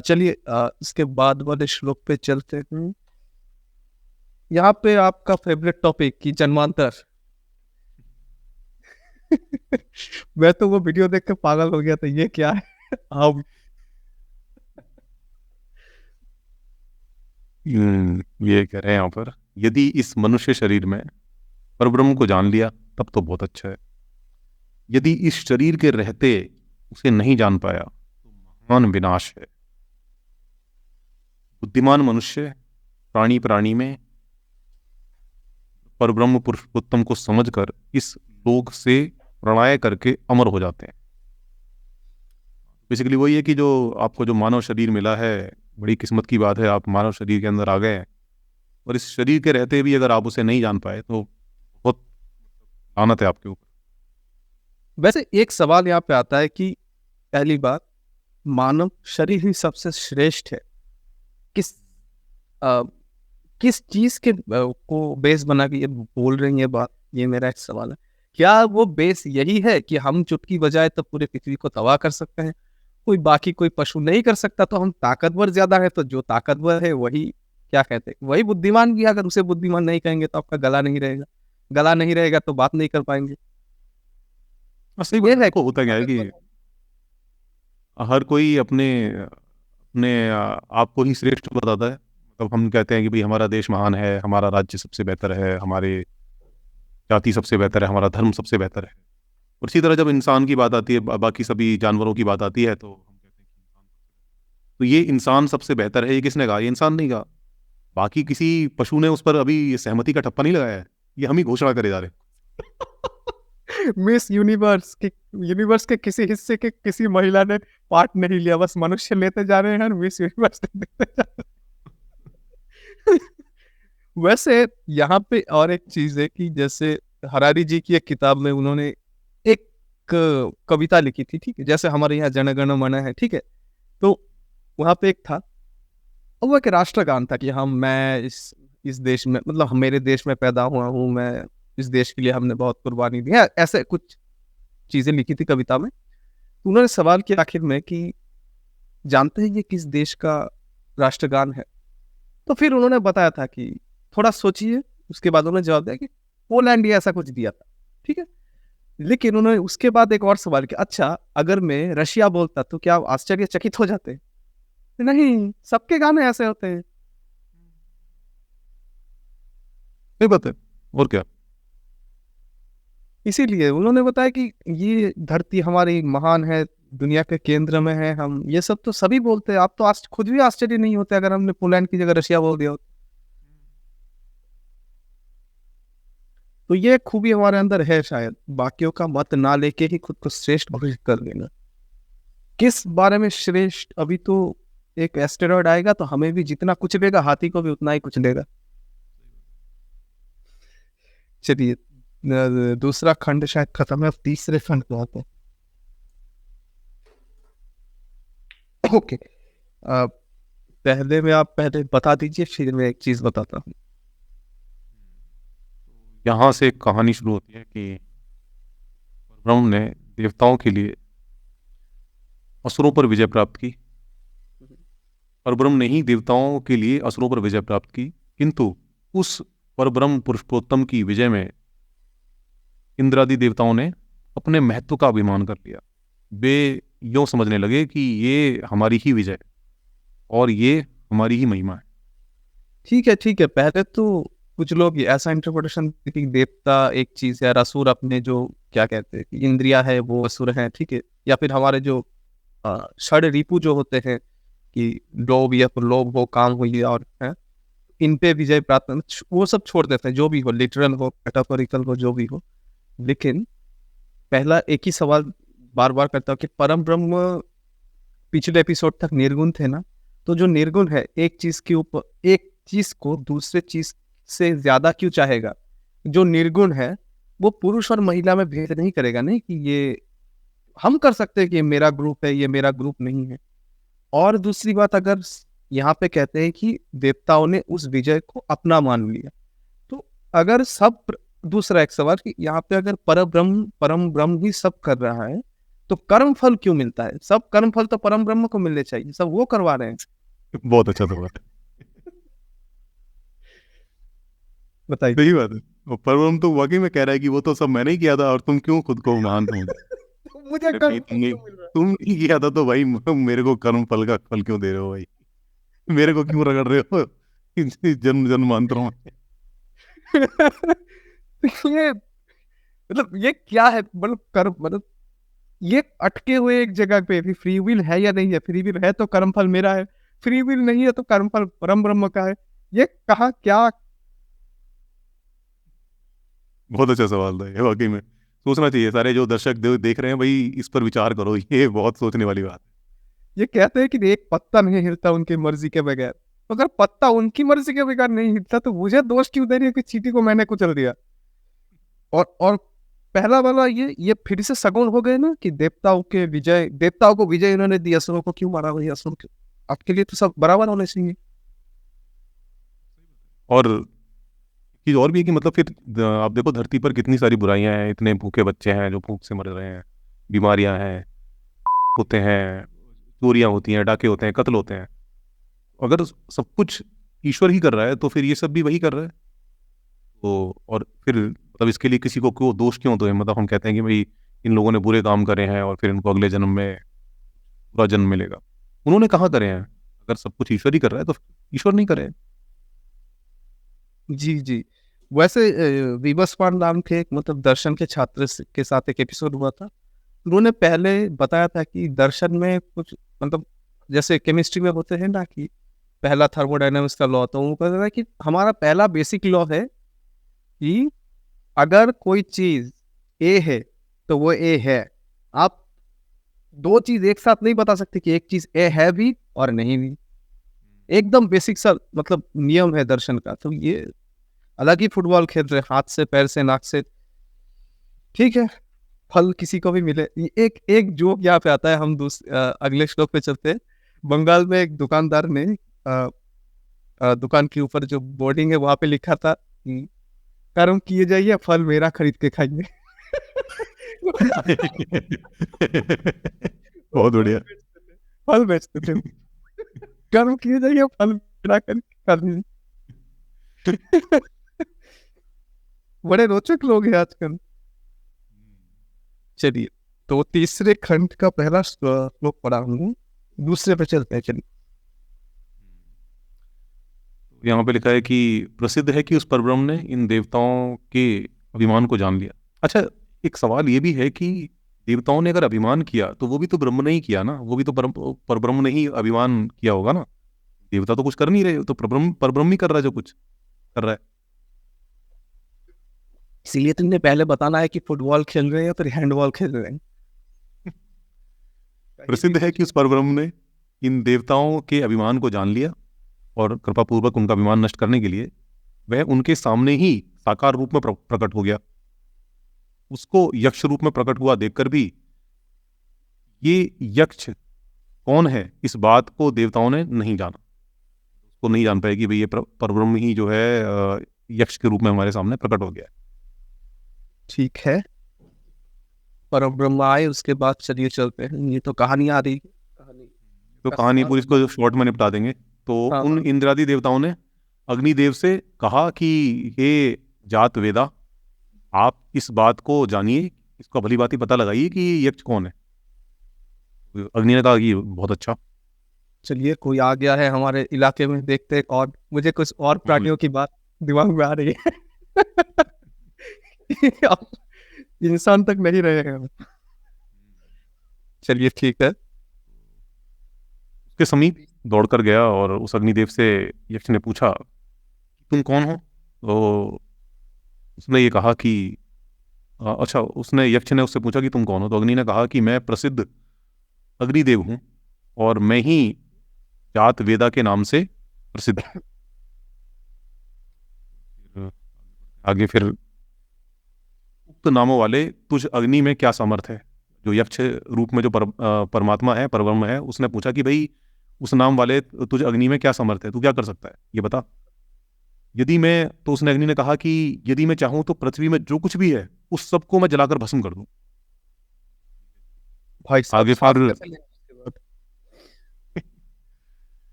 चलिए इसके बाद वाले श्लोक पे चलते हैं। यहाँ पे आपका फेवरेट टॉपिक की जन्मांतर। मैं तो वो वीडियो देख के पागल हो गया था, ये क्या है। अब ये कह रहे हैं यहाँ पर, यदि इस मनुष्य शरीर में परब्रह्म को जान लिया तब तो बहुत अच्छा है, यदि इस शरीर के रहते उसे नहीं जान पाया तो महान विनाश है। बुद्धिमान मनुष्य प्राणी में परब्रह्म पुरुषोत्तम को समझकर इस लोक से प्रलय करके अमर हो जाते हैं। बेसिकली वही है कि जो आपको जो मानव शरीर मिला है, बड़ी किस्मत की बात है, आप मानव शरीर के अंदर आ गए हैं, और इस शरीर के रहते भी अगर आप उसे नहीं जान पाए तो बहुत लानत है आपके ऊपर। वैसे एक सवाल यहाँ पे आता है कि पहली बात, मानव शरीर ही सबसे श्रेष्ठ है। किस अ, किस चीज के को बेस बना के ये बोल रही है बात, ये मेरा एक सवाल है। क्या वो बेस यही है कि हम चुटकी बजाए तो पूरे पृथ्वी को तबाह कर सकते हैं? कोई बाकी कोई पशु नहीं कर सकता, तो हम ताकतवर ज्यादा है, तो जो ताकतवर है वही क्या कहते हैं, वही बुद्धिमान भी है। अगर उसे बुद्धिमान नहीं कहेंगे तो आपका गला नहीं रहेगा, गला नहीं रहेगा तो बात नहीं कर पाएंगे। असली ये बात है को होता क्या है कि हर कोई अपने अपने आप को ही श्रेष्ठ बताता है। मतलब हम कहते हैं कि भाई हमारा देश महान है, हमारा राज्य सबसे बेहतर है, हमारे जाति सबसे बेहतर है, हमारा धर्म सबसे बेहतर है। और इसी तरह जब इंसान की बात आती है, बाकी सभी जानवरों की बात आती है, तो हम कहते हैं कि तो ये इंसान सबसे बेहतर है। ये किसने कहा? ये इंसान नहीं कहा। बाकी किसी पशु ने उस पर अभी ये सहमति का ठप्पा नहीं लगाया है। ये हम ही घोषणा करे जा रहे हैं। मिस यूनिवर्स के किसी हिस्से के किसी महिला ने पार्ट नहीं लिया, बस मनुष्य लेते जा रहे हैं और मिस यूनिवर्स देते जा रहे हैं। वैसे यहाँ पे और एक चीज है कि जैसे हरारी जी की एक किताब में उन्होंने एक कविता लिखी थी, ठीक है, जैसे हमारे यहाँ जन गण मन है, ठीक है, तो वहां पे एक था, और वो एक राष्ट्रगान था कि मैं इस देश में, मतलब मेरे देश में पैदा हुआ हूँ, मैं इस देश के लिए हमने बहुत कुर्बानी दी है, ऐसे कुछ चीजें लिखी थी कविता में। तो उन्होंने सवाल किया आखिर में कि जानते हैं ये किस देश का राष्ट्रगान है? तो फिर उन्होंने बताया था कि थोड़ा सोचिए, उसके बाद उन्होंने जवाब दिया कि पोलैंड, या ऐसा कुछ दिया था, ठीक है। लेकिन उन्होंने उसके बाद एक और सवाल किया, अच्छा अगर मैं रशिया बोलता तो क्या आप आश्चर्यचकित हो जाते? नहीं, सबके गाने ऐसे होते हैं। सही बात है। और क्या? इसीलिए उन्होंने बताया कि ये धरती हमारी महान है, दुनिया के केंद्र में है हम, ये सब तो सभी बोलते हैं। आप तो खुद भी आश्चर्य नहीं होते अगर हमने पोलैंड की जगह रशिया बोल दिया होता। तो ये खूबी हमारे अंदर है, शायद बाकियों का मत ना लेके ही खुद को श्रेष्ठ घोषित कर लेना। किस बारे में श्रेष्ठ? अभी तो एक एस्टेरॉयड आएगा तो हमें भी जितना कुचलेगा, हाथी को भी उतना ही कुचलेगा। चलिए, दूसरा खंड शायद खत्म है, अब तीसरे खंड पे आते हैं। ओके, पहले में आप पहले बता दीजिए, फिर मैं एक चीज बताता हूँ। यहाँ से एक कहानी शुरू होती है कि ब्रह्म ने देवताओं के लिए असुरों पर विजय प्राप्त की, और ब्रह्म ने ही देवताओं के लिए असुरों पर विजय प्राप्त की। किंतु उस परब्रह्म पुरुषोत्तम की विजय में इंद्रादि देवताओं ने अपने महत्व का अभिमान कर लिया। वे यूं समझने लगे कि ये हमारी ही विजय और ये हमारी ही महिमा है। ठीक है, पहले तो कुछ लोग ऐसा इंटरप्रिटेशन कि देवता एक चीज है, और असुर अपने जो क्या कहते हैं कि इंद्रिया है वो असुर है, ठीक है, या फिर हमारे जो षड रिपु जो होते हैं कि लोभ, या फिर लोभ हो, काम हो, ये और है, इन पे विजय प्राप्त, वो सब छोड़ देते हैं, जो भी हो, लिटरल हो, मेटाफोरिकल हो, जो भी हो। लेकिन पहला एक ही सवाल बार बार करता हूँ कि परम ब्रह्म पिछले एपिसोड तक निर्गुण थे ना, तो जो निर्गुण है एक चीज के ऊपर, एक चीज को दूसरे चीज से ज्यादा क्यों चाहेगा? जो निर्गुण है वो पुरुष और महिला में भेद नहीं करेगा, नहीं कि ये हम कर सकते हैं कि ये मेरा ग्रुप है, ये मेरा ग्रुप नहीं है। और दूसरी बात, अगर यहाँ पे कहते हैं कि देवताओं ने उस विजय को अपना मान लिया, तो अगर दूसरा एक सवाल कि यहाँ पे अगर परम ब्रह्म ही सब कर रहा है, तो कर्म फल क्यों मिलता है? सब कर्म फल तो परम ब्रह्म को मिलने चाहिए, सब वो करवा रहे हैं। बहुत अच्छा सवाल है। बताइए। सही बात है। और परब्रह्म तो वाकई में कह रहा है कि वो तो सब मैंने ही किया था, और तुम क्यों खुद को महान समझ? मुझे नहीं, कर्म फल क्यों मिल रहा है? तुम नहीं किया था तो भाई मेरे को कर्म फल का फल क्यों दे रहे हो भाई? मेरे को क्यों रगड़ रहे हो जन्म जन्मांतरों में? ये मतलब ये क्या है? मतलब कर्म, मतलब ये अटके हुए एक जगह पे भी फ्री विल है या नहीं है? फ्री विल है तो कर्म फल मेरा है, फ्री विल नहीं है तो कर्म फल परम ब्रह्म का है। ये कहाँ क्या? बहुत अच्छा सवाल था ये, वाकई में सोचना चाहिए। सारे जो दर्शक देख रहे हैं भाई, इस पर विचार करो, ये बहुत सोचने वाली बात है। ये कहते हैं कि एक पत्ता नहीं हिलता उनकी मर्जी के बगैर, तो अगर पत्ता उनकी मर्जी के बगैर नहीं हिलता तो मुझे दोष क्यों दे रही है कि चींटी को मैंने कुचल दिया? और पहला वाला ये फिर से सगुन हो गए ना कि देवताओं को विजय इन्होंने दी, असुरों को क्यों मारा भाई? असुर क्यों? आपके लिए तो सब बराबर होने चाहिए। और चीज़ और भी है कि मतलब फिर आप देखो धरती पर कितनी सारी बुराइयां हैं, इतने भूखे बच्चे हैं जो भूख से मर रहे हैं, बीमारियां हैं, होते हैं, चोरियां होती हैं, डाके होते हैं, कत्ल होते हैं। अगर सब कुछ ईश्वर ही कर रहा है तो फिर ये सब भी वही कर रहा है। तो और फिर मतलब इसके लिए किसी को क्यों दोष क्यों दो? मतलब हम कहते हैं कि भाई इन लोगों ने बुरे काम करे हैं और फिर इनको अगले जन्म में बुरा जन्म मिलेगा। उन्होंने कहाँ करे हैं? अगर सब कुछ ईश्वर ही कर रहा है तो ईश्वर नहीं करे। जी जी। वैसे विवश पाल नाम के एक मतलब दर्शन के छात्र के साथ एक एपिसोड हुआ था। उन्होंने पहले बताया था कि दर्शन में कुछ मतलब जैसे केमिस्ट्री में होते हैं ना कि पहला थर्मोडायनामिक्स का लॉ, तो वो कहता है कि हमारा पहला बेसिक लॉ है कि अगर कोई चीज ए है तो वो ए है। आप दो चीज एक साथ नहीं बता सकते कि एक चीज ए है भी और नहीं भी। एकदम बेसिक सा मतलब नियम है दर्शन का। तो ये अलग ही फुटबॉल खेल रहे, हाथ से, पैर से, नाक से, ठीक है, फल किसी को भी मिले। ये एक एक जोक यहाँ पे आता है, हम अगले श्लोक पे चलते हैं। बंगाल में एक दुकानदार ने अ, दुकान के ऊपर जो बोर्डिंग है वहां पे लिखा था कि कर्म किए जाइए, फल मेरा खरीद के खाइए। वो बहुत बढ़िया। फल बेचते थे। कर्म किए जाइए, फल मेरा खरीद के खाइए। बड़े रोचक लोग हैं आजकल। चलिए, तो तीसरे खंड का पहला श्लोक पढ़ा हूँ, दूसरे पे चलते हैं। चलिए। यहाँ पे लिखा है कि प्रसिद्ध है कि उस परब्रह्म ने इन देवताओं के अभिमान को जान लिया। अच्छा, एक सवाल ये भी है कि देवताओं ने अगर अभिमान किया तो वो भी तो ब्रह्म ने ही किया ना, वो भी तो परब्रह्म ने ही अभिमान किया होगा ना। देवता तो कुछ कर नहीं रहे, तो परब्रह्म परब्रह्म ही कर रहा है जो कुछ कर रहा है। इसीलिए तुमने पहले बताना है कि फुटबॉल खेल रहे हैं या फिर हैंडबॉल खेल रहे हैं। प्रसिद्ध है कि उस परब्रह्म ने इन देवताओं के अभिमान को जान लिया और कृपापूर्वक उनका अभिमान नष्ट करने के लिए वह उनके सामने ही साकार रूप में प्रकट हो गया। उसको यक्ष रूप में प्रकट हुआ देखकर भी ये यक्ष कौन है इस बात को देवताओं ने नहीं जाना। उसको नहीं जान पाए कि भाई ये परब्रह्म ही जो है यक्ष के रूप में हमारे सामने प्रकट हो गया है। ठीक है, पर ब्रह्म आए उसके बाद चलिए चलते हैं। ये तो कहानी आ रही है, कहानी तो का कहानी सार पूरी इसको शॉर्ट में निपटा देंगे। तो हाँ उन हाँ। इंद्रादि देवताओं ने अग्निदेव से कहा कि हे जात वेदा, आप इस बात को जानिए, इसको भली भांति पता लगाइए कि ये यक्ष कौन है। अग्नि ने कहा कि बहुत अच्छा। चलिए, कोई आ गया है हमारे इलाके में, देखते हैं। और मुझे कुछ और प्राणियों की बात दिमाग में आ रही है। अब इंसान तक नहीं रहे हैं हम। चलिए ठीक है। उसके समीप दौड़कर गया और उस अग्निदेव से यक्ष ने पूछा, तुम कौन हो? तो उसने ये कहा कि अच्छा, उसने यक्ष ने उससे पूछा कि तुम कौन हो? तो अग्नि ने कहा कि मैं प्रसिद्ध अग्निदेव हूँ और मैं ही जात वेदा के नाम से प्रसिद्ध हूँ। आगे फिर उक्त नामों वाले तुझ अग्नि में क्या सामर्थ है? जो यक्ष रूप में जो परमात्मा है, परब्रह्म है, उसने पूछा कि भाई उस नाम वाले तुझ अग्नि में क्या सामर्थ है, तू क्या कर सकता है, ये बता। यदि मैं, तो उसने अग्नि ने कहा कि यदि मैं चाहूं तो पृथ्वी में जो कुछ भी है उस सबको मैं जलाकर भस्म कर दूं। भाई साहब, आगे सांस फिर कैसे लें उसके बाद?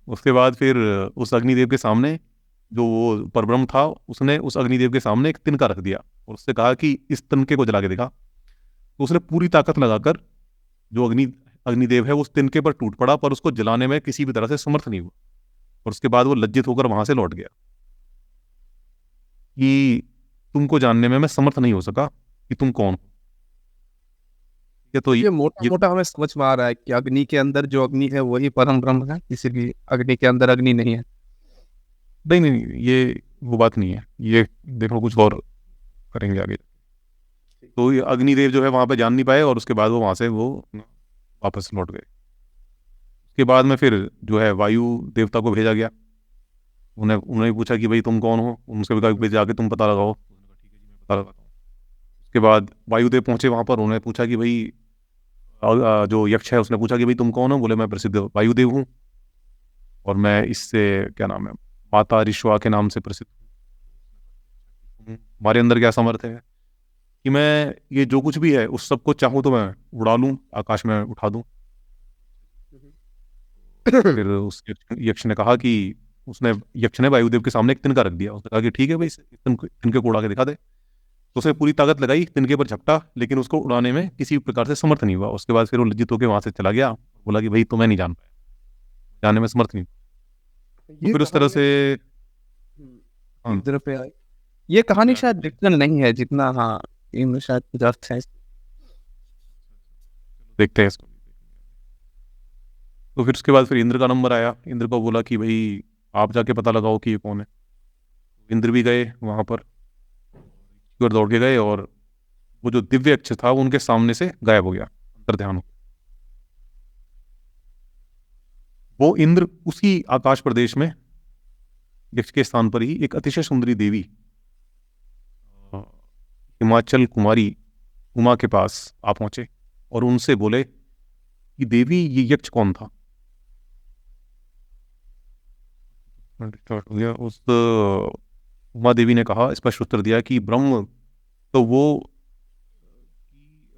उसके बाद फिर उस अग्निदेव के सामने जो वो परब्रह्म था, उसने उस अग्निदेव के सामने एक तिनका रख दिया और उससे कहा कि इस तिनके को जला के दिखा। तो उसने पूरी ताकत लगाकर, जो अग्निदेव है, उस तिनके पर टूट पड़ा, पर उसको जलाने में किसी भी तरह से समर्थ नहीं हुआ। और उसके बाद वो लज्जित होकर वहां से लौट गया कि तुमको जानने में मैं समर्थ नहीं हो सका कि तुम कौन हो। तो ये मोटा ये मोटा हमें समझ में आ रहा है कि अग्नि के अंदर जो अग्नि है वही परम ब्रह्म है, इसीलिए अग्नि के अंदर अग्नि नहीं है। नहीं नहीं नहीं, ये वो बात नहीं है। ये देखो कुछ और करेंगे आगे। तो ये अग्निदेव जो है वहां पे जान नहीं पाए और उसके बाद वो वहां से वो वापस लौट गए। उसके बाद में फिर जो है वायु देवता को भेजा गया। उन्हें उन्होंने पूछा कि भाई तुम कौन हो? उनसे भी कहा कि भाई जाके तुम पता लगाओ। उन्होंने कहा, ठीक है जी, मैं पता लगाता हूँ। उसके बाद वायुदेव पहुंचे वहां पर, उन्होंने पूछा कि भाई जो यक्ष है उसने पूछा कि भाई तुम कौन हो? बोले मैं प्रसिद्ध वायुदेव हूँ और मैं इससे क्या नाम है माता रिश्वा के नाम से प्रसिद्ध हूँ। हमारे अंदर क्या सामर्थ्य है कि मैं ये जो कुछ भी है उस सबको चाहूँ तो मैं उड़ा लूँ, आकाश में उठा दूँ। फिर उस यक्ष ने कहा कि उसने यक्ष ने वायुदेव के सामने एक तिनका रख दिया। उसने कहा कि ठीक है भाई, तिनके को उड़ा के दिखा दे। तो उसने पूरी ताकत लगाई, तिनके पर झपटा, लेकिन उसको उड़ाने में किसी प्रकार से समर्थ नहीं हुआ। उसके बाद फिर वो लज्जित होकर वहां से चला गया, बोला कि भाई तुम्हें नहीं जान पाया, जाने में समर्थ नहीं। तो ये फिर उस तरह कहानी से हाँ, इधर पे आई। ये कहानी शायद डिक्शन नहीं है जितना, हाँ इनमें शायद कुछ अर्थ है। देखते हैं इसको। तो फिर उसके बाद फिर इंद्र का नंबर आया। इंद्र को बोला कि भाई आप जाके पता लगाओ कि ये कौन है। इंद्र भी गए वहां पर, और दौड़ के गए, और वो जो दिव्य अक्ष था वो उनके सामने से गायब हो गया, अंतर ध्यान हो गया। वो इंद्र उसी आकाश प्रदेश में यक्ष के स्थान पर ही एक अतिशय सुंदरी देवी हिमाचल कुमारी उमा के पास आ पहुंचे और उनसे बोले कि देवी ये यक्ष कौन था? स्टार्ट हो गया। उस उमा देवी ने कहा, स्पष्ट उत्तर दिया कि ब्रह्म तो वो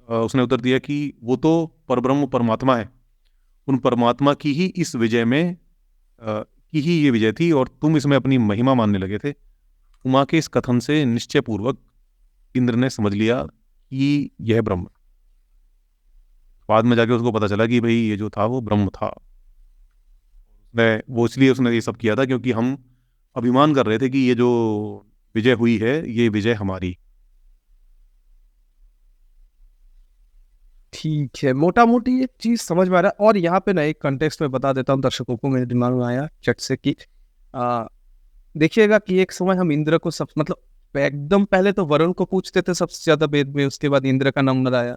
उसने उत्तर दिया कि वो तो परब्रह्म परमात्मा है, उन परमात्मा की ही इस विजय में की ही ये विजय थी और तुम इसमें अपनी महिमा मानने लगे थे। उमा के इस कथन से निश्चय पूर्वक इंद्र ने समझ लिया कि यह ब्रह्म है। बाद में जाके उसको पता चला कि भाई ये जो था वो ब्रह्म था। वो इसलिए उसने ये सब किया था क्योंकि हम अभिमान कर रहे थे कि ये जो विजय हुई है ये विजय हमारी। ठीक है, मोटा मोटी ये चीज समझ में आ रहा है। और यहाँ पे ना एक कंटेक्स्ट में बता देता हूँ दर्शकों को, मेरे दिमाग में आया चट से कि देखिएगा कि एक समय हम इंद्र को सब मतलब एकदम पहले तो वरुण को पूछते थे सबसे ज्यादा वेद में, उसके बाद इंद्र का नंबर आया,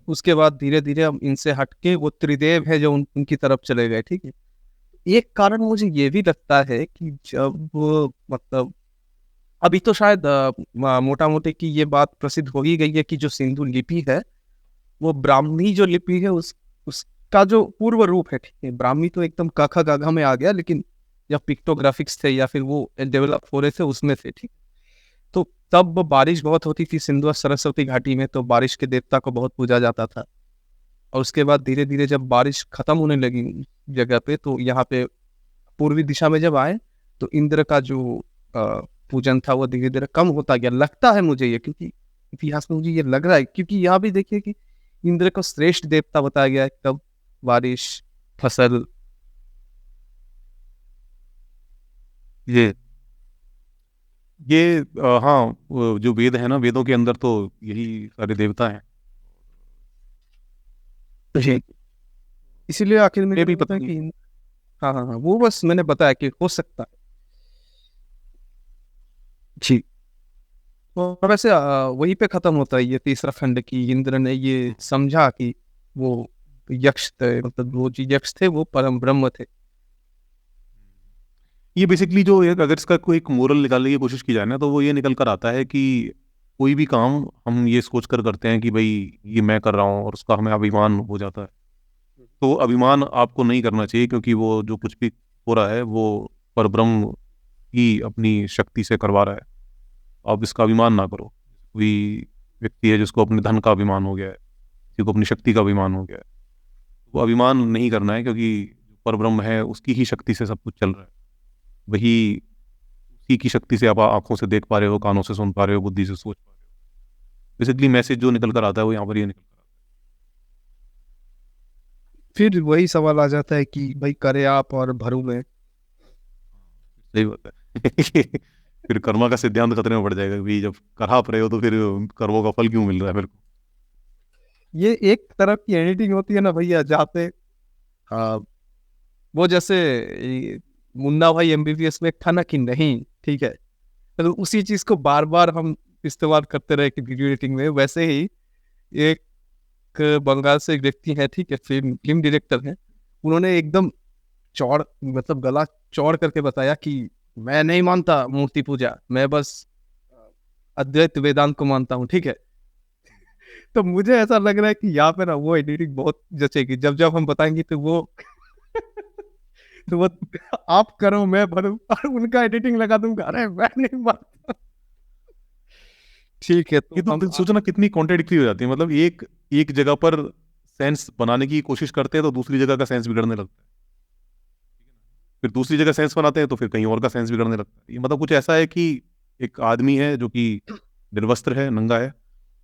उसके बाद धीरे धीरे हम इनसे हटके वो त्रिदेव है जो उनकी तरफ चले गए। ठीक है, एक कारण मुझे ये भी लगता है कि जब मतलब अभी तो शायद मोटा मोटी की ये बात प्रसिद्ध हो ही गई है कि जो सिंधु लिपि है वो ब्राह्मी जो लिपि है उसका जो पूर्व रूप है। ठीक है, ब्राह्मी तो एकदम काखा गाघा में आ गया, लेकिन जब पिक्टोग्राफिक्स थे या फिर वो डेवलप हो रहे थे उसमें थे। ठीक, तो तब बारिश बहुत होती थी सिंधु और सरस्वती घाटी में, तो बारिश के देवता को बहुत पूजा जाता था। और उसके बाद धीरे धीरे जब बारिश खत्म होने लगी जगह पे, तो यहाँ पे पूर्वी दिशा में जब आए तो इंद्र का जो पूजन था वो धीरे धीरे कम होता गया, लगता है मुझे ये, क्योंकि इतिहास में मुझे ये लग रहा है, क्योंकि यहाँ भी देखिए कि इंद्र को श्रेष्ठ देवता बताया गया है कब, बारिश, फसल। ये ये हाँ, वो जो वेद है ना, वेदों के अंदर तो यही सारे देवता हैं। जी, इसीलिए आखिर में ये भी पता पता है नहीं। कि हाँ हाँ हाँ, वो बस मैंने बताया कि हो सकता है। जी, और वैसे वहीं पे खत्म होता है ये तीसरा खंड की इंद्र ने ये समझा कि वो यक्ष थे, मतलब वो जो यक्ष थे वो परम ब्रह्म थे। ये बेसिकली जो अगर इसका कोई एक मोरल निकालने की कोशिश की जाए ना, तो वो ये निकल कर आता है कि कोई भी काम हम ये सोच कर करते हैं कि भाई ये मैं कर रहा हूँ, और उसका हमें अभिमान हो जाता है। तो अभिमान आपको नहीं करना चाहिए, क्योंकि वो जो कुछ भी हो रहा है वो परब्रह्म ही अपनी शक्ति से करवा रहा है। आप इसका अभिमान ना करो। कोई व्यक्ति है जिसको अपने धन का अभिमान हो गया है, किसी को अपनी शक्ति का अभिमान हो गया है, वो अभिमान नहीं करना है, क्योंकि परब्रह्म है उसकी ही शक्ति से सब कुछ चल रहा है। वही उसी की शक्ति से आप आंखों से देख पा रहे हो, कानों से सुन पा रहे हो, बुद्धि से सोच पा रहे हो। बेसिकली मैसेज जो निकल कर आता है वो यहाँ पर ये निकल कर आता फिर वही सवाल आ जाता है कि भाई करे आप और भरू मैं। है। सही बात है। फिर कर्मा का सिद्धांत खतरे में पड़ जाएगा कि भाई जब कर आप रहे हो तो फिर कर्मों का फल क्यों मिल रहा है मेरे को? ये एक तरह की एडिटिंग होती है ना भैया, जहाँ पे हाँ, वो जैसे ये मुन्ना भाई एमबीबीएस में था ना कि नहीं, ठीक है, तो उसी चीज को बार बार हम इस्तेमाल करते रहे कि वीडियो एडिटिंग में, वैसे ही एक बंगाल से एक व्यक्ति है, ठीक है, फिल्म फिल्म डायरेक्टर है, उन्होंने एकदम चौड़ मतलब गला चौड़ करके बताया कि मैं नहीं मानता मूर्ति पूजा, मैं बस अद्वैत वेदांत को मानता हूँ। ठीक है, तो मुझे ऐसा लग रहा है कि यहाँ पे ना वो एडिटिंग बहुत जचेगी, जब जब हम बताएंगे तो वो तो वो आप करो मैं भरूं और उनका एडिटिंग लगा दूंगा, अरे मैं नहीं मानता। ठीक है, ये तो हम तो सोचना कितनी कॉन्ट्रेडिक्टरी हो जाती है, मतलब एक एक जगह पर सेंस बनाने की कोशिश करते हैं तो दूसरी जगह का सेंस बिगड़ने लगता है, फिर दूसरी जगह सेंस बनाते हैं तो फिर कहीं और का सेंस बिगड़ने लगता है। ये मतलब कुछ ऐसा है कि एक आदमी है जो कि निर्वस्त्र है, नंगा है,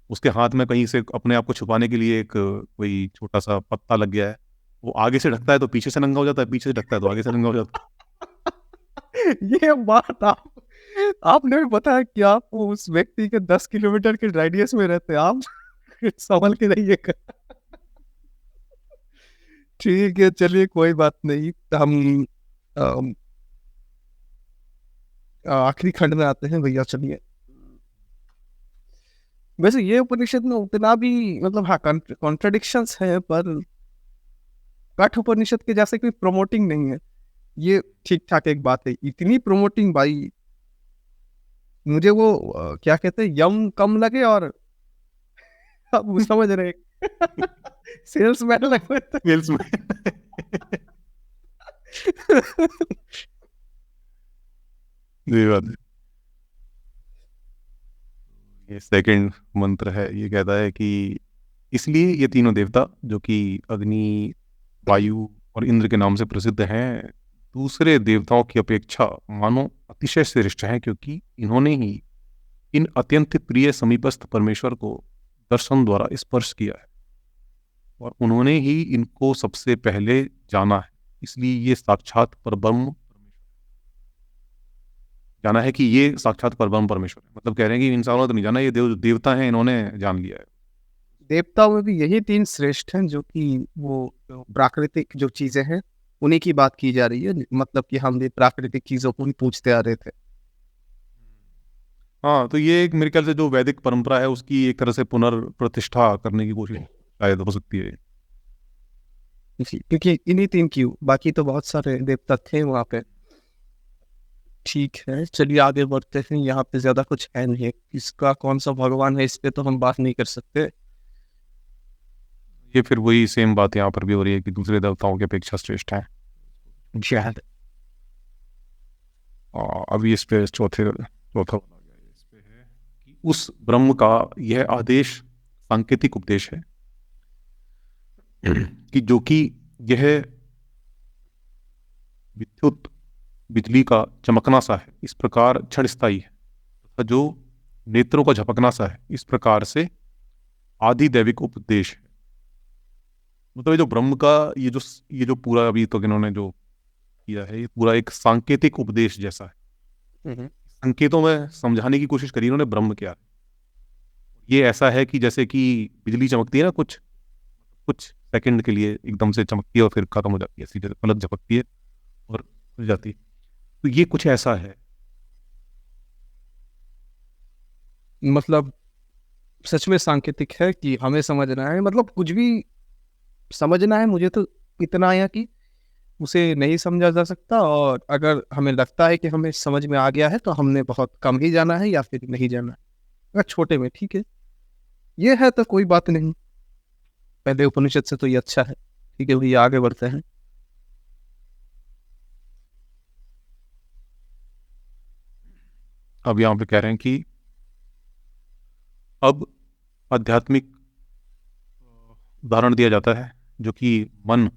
उसके हाथ में कहीं से अपने आप को छुपाने के लिए एक कोई छोटा सा पत्ता लग गया है, वो आगे से ढकता है तो पीछे से नंगा हो जाता है, पीछे से ढकता है तो आगे से नंगा हो जाता ये बात आपने भी बताया कि आप उस व्यक्ति के 10 किलोमीटर के रेडियस में रहते हैं, आप संभल के रहिएगा। ठीक है, चलिए कोई बात नहीं, तो हम अम, आखिरी खंड में आते हैं भैया, चलिए। वैसे ये उपनिषद में उतना भी मतलब हाँ कॉन्ट्रडिक्शंस है, पर कठोपनिषद के जैसे कोई प्रमोटिंग नहीं है, ये ठीक ठाक एक बात है। इतनी प्रमोटिंग भाई, मुझे वो क्या कहते हैं, यम कम लगे और आप वो समझ रहे सेल्समैन लगे थे। है Wales में। ये बात है। ये सेकंड मंत्र है, ये कहता है कि इसलिए ये तीनों देवता जो कि अग्नि, वायु और इंद्र के नाम से प्रसिद्ध हैं, दूसरे देवताओं की अपेक्षा मानो अतिशय श्रेष्ठ हैं, क्योंकि इन्होंने ही इन अत्यंत प्रिय समीपस्थ परमेश्वर को दर्शन द्वारा स्पर्श किया है और उन्होंने ही इनको सबसे पहले जाना है। इसलिए ये साक्षात परब्रह्म जाना है कि ये साक्षात परब्रह्म परमेश्वर है। मतलब कह रहे हैं कि इंसानों ने तो नहीं जाना, ये देवता हैं, इन्होंने जान लिया है। देवताओं में भी यही तीन श्रेष्ठ हैं, जो कि वो प्राकृतिक जो चीजें हैं उन्हीं की बात की जा रही है, मतलब कि हम भी प्राकृतिक चीजों को ही पूछते आ रहे थे। हाँ, तो ये एक मेरे ख्याल से जो वैदिक परंपरा है उसकी एक तरह से पुनर्प्रतिष्ठा करने की कोशिश शायद हो सकती है। क्योंकि इन्हीं तीन की, बाकी तो बहुत सारे देवता थे वहां पे। ठीक है, चलिए आगे बढ़ते हैं, यहाँ पे ज्यादा कुछ है नहीं, इसका कौन सा भगवान है इस पे तो हम बात नहीं कर सकते। ये फिर वही सेम बात यहाँ पर भी हो रही है कि दूसरे देवताओं की अपेक्षा श्रेष्ठ हैं। शायद अभी इस पे चौथा वाला गया है, इस पे है कि उस ब्रह्म का यह आदेश सांकेतिक उपदेश है कि जो कि यह विद्युत बिजली का चमकना सा है इस प्रकार क्षण स्थायी है, तथा जो नेत्रों का झपकना सा है इस प्रकार से आदि दैविक उपदेश है। मतलब ये जो ब्रह्म का ये जो पूरा अभी तो इन्होंने जो किया है, ये पूरा एक सांकेतिक उपदेश जैसा है। संकेतों में समझाने की कोशिश करी इन्होंने ब्रह्म क्या है। ये ऐसा है कि जैसे कि बिजली चमकती है ना, कुछ कुछ सेकंड के लिए एकदम से चमकती है और फिर खत्म हो जाती है, सीधे पलक झपकती है और खुल जाती है, तो ये कुछ ऐसा है। मतलब सच में सांकेतिक है कि हमें समझना है, मतलब कुछ भी समझना है, मुझे तो इतना आया कि उसे नहीं समझा जा सकता, और अगर हमें लगता है कि हमें समझ में आ गया है तो हमने बहुत कम ही जाना है या फिर नहीं जाना है, अगर छोटे में ठीक है, ये है तो कोई बात नहीं। पहले उपनिषद से तो ये अच्छा है। ठीक है भैया, आगे बढ़ते हैं। अब यहाँ पे कह रहे हैं कि अब आध्यात्मिक उदाहरण दिया जाता है, जो कि मन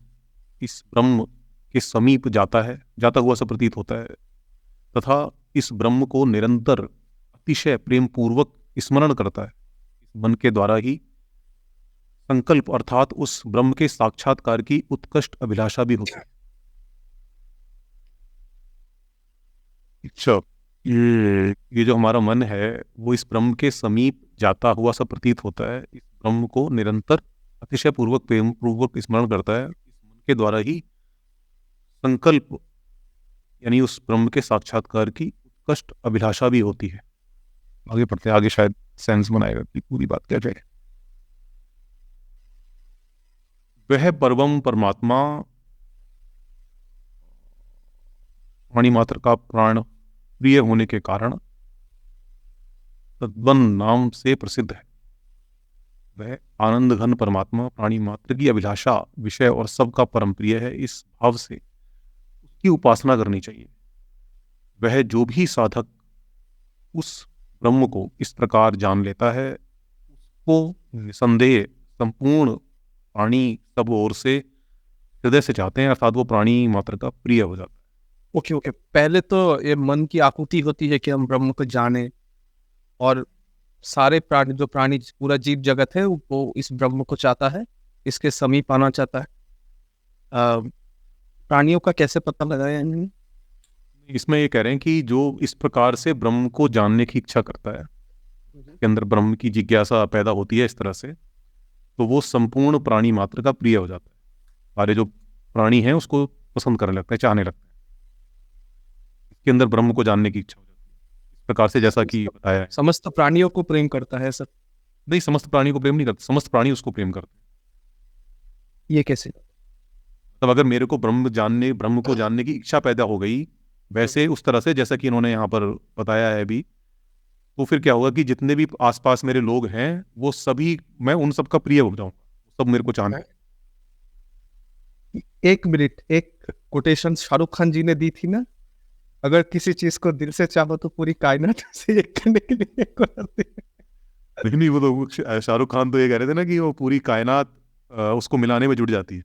इस ब्रह्म के समीप जाता हुआ सा प्रतीत होता है, तथा इस ब्रह्म को निरंतर अतिशय प्रेम पूर्वक स्मरण करता है। मन के द्वारा ही संकल्प अर्थात उस ब्रह्म के साक्षात्कार की उत्कृष्ट अभिलाषा भी होती है। अच्छा, ये जो हमारा मन है वो इस ब्रह्म के समीप जाता हुआ सा प्रतीत होता है, इस ब्रह्म को निरंतर अतिशय पूर्वक प्रेम पूर्वक स्मरण करता है। इस मन के द्वारा ही संकल्प यानी उस ब्रह्म के साक्षात्कार की उत्कृष्ट अभिलाषा भी होती है। आगे पढ़ते हैं, आगे शायद सेंस बनाएगा कि पूरी बात क्या है। वह परम परमात्मा वाणी मात्र का प्राण प्रिय होने के कारण तद्वन नाम से प्रसिद्ध है। वह आनंद घन परमात्मा प्राणी मात्र की अभिलाषा विषय और सबका परम प्रिय है। इस भाव से उसकी उपासना करनी चाहिए। वह जो भी साधक उस ब्रह्म को इस प्रकार जान लेता है, उसको निसंदेह संपूर्ण प्राणी सब ओर से हृदय से चाहते हैं, अर्थात वो प्राणी मात्र का प्रिय हो जाता है। ओके ओके, पहले तो ये मन की आकुति होती है कि हम ब्रह्म को जाने, और सारे प्राणी, जो प्राणी, पूरा जीव जगत है, वो इस ब्रह्म को चाहता है, इसके समीप आना चाहता है। अ, प्राणियों का कैसे पता लगाया इन्होंने? इसमें ये कह रहे हैं कि जो इस प्रकार से ब्रह्म को जानने की इच्छा करता है, के अंदर ब्रह्म की जिज्ञासा पैदा होती है इस तरह से, तो वो संपूर्ण प्राणी मात्र का प्रिय हो जाता है। सारे जो प्राणी हैं उसको पसंद करने लगते हैं, चाहने लगते हैं। इसके अंदर ब्रह्म को जानने की इच्छा हो जाती है, इस प्रकार से जैसा कि बताया है। समस्त प्राणियों को प्रेम करता है सब? नहीं, समस्त प्राणी को प्रेम नहीं करते, समस्त प्राणी उसको प्रेम करते हैं। ये कैसे? तब अगर मेरे को ब्रह्म को जानने की इच्छा पैदा हो गई, वैसे उस तरह से जैसा कि इन्होंने यहाँ पर बताया है अभी, तो फिर क्या होगा कि जितने भी आसपास मेरे लोग हैं वो सभी, मैं उन सबका प्रिय हो जाऊंगा, सब मेरे को चाहते हैं। एक मिनट, एक कोटेशन शाहरुख खान जी ने दी थी ना, अगर किसी चीज को दिल से चाहो तो पूरी कायनात से एक करने के लिए करते हैं। नहीं, वो तो शाहरुख खान तो ये कह रहे थे ना कि वो पूरी कायनात उसको मिलाने में जुट जाती है।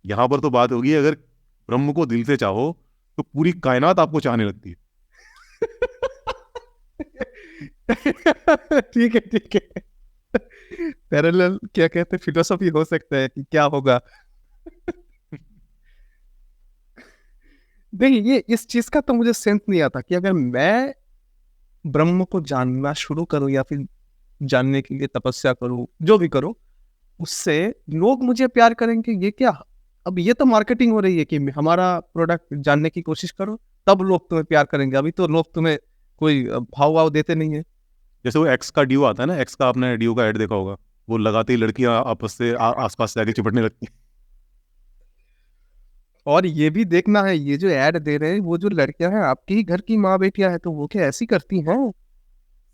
यहाँ पर तो बात होगी, अगर ब्रह्म को दिल से चाहो तो पूरी कायनात आपको चाहने लगती है। ठीक है ठीक है, पैरेलल क्या कहते, फिलोसफी हो सकता है कि क्या होगा। नहीं, ये इस चीज का तो मुझे सेंस नहीं आता कि अगर मैं ब्रह्म को जानना शुरू करूं या फिर जानने के लिए तपस्या करूं, जो भी करूं, उससे लोग मुझे प्यार करेंगे, ये क्या? अब ये तो मार्केटिंग हो रही है कि हमारा प्रोडक्ट जानने की कोशिश करो तब लोग तुम्हें प्यार करेंगे। अभी तो लोग तुम्हें कोई भाव वाव देते नहीं है। जैसे वो एक्स का ड्यू आता है ना, एक्स का आपने ड्यू का ऐड देखा होगा, वो लगाते ही लड़कियां आपस से आसपास से आके चिपटने लगती हैं। और ये भी देखना है, ये जो ऐड दे रहे हैं वो जो लड़कियां हैं आपकी ही घर की माँ बेटियां हैं, तो वो क्या ऐसी करती हैं?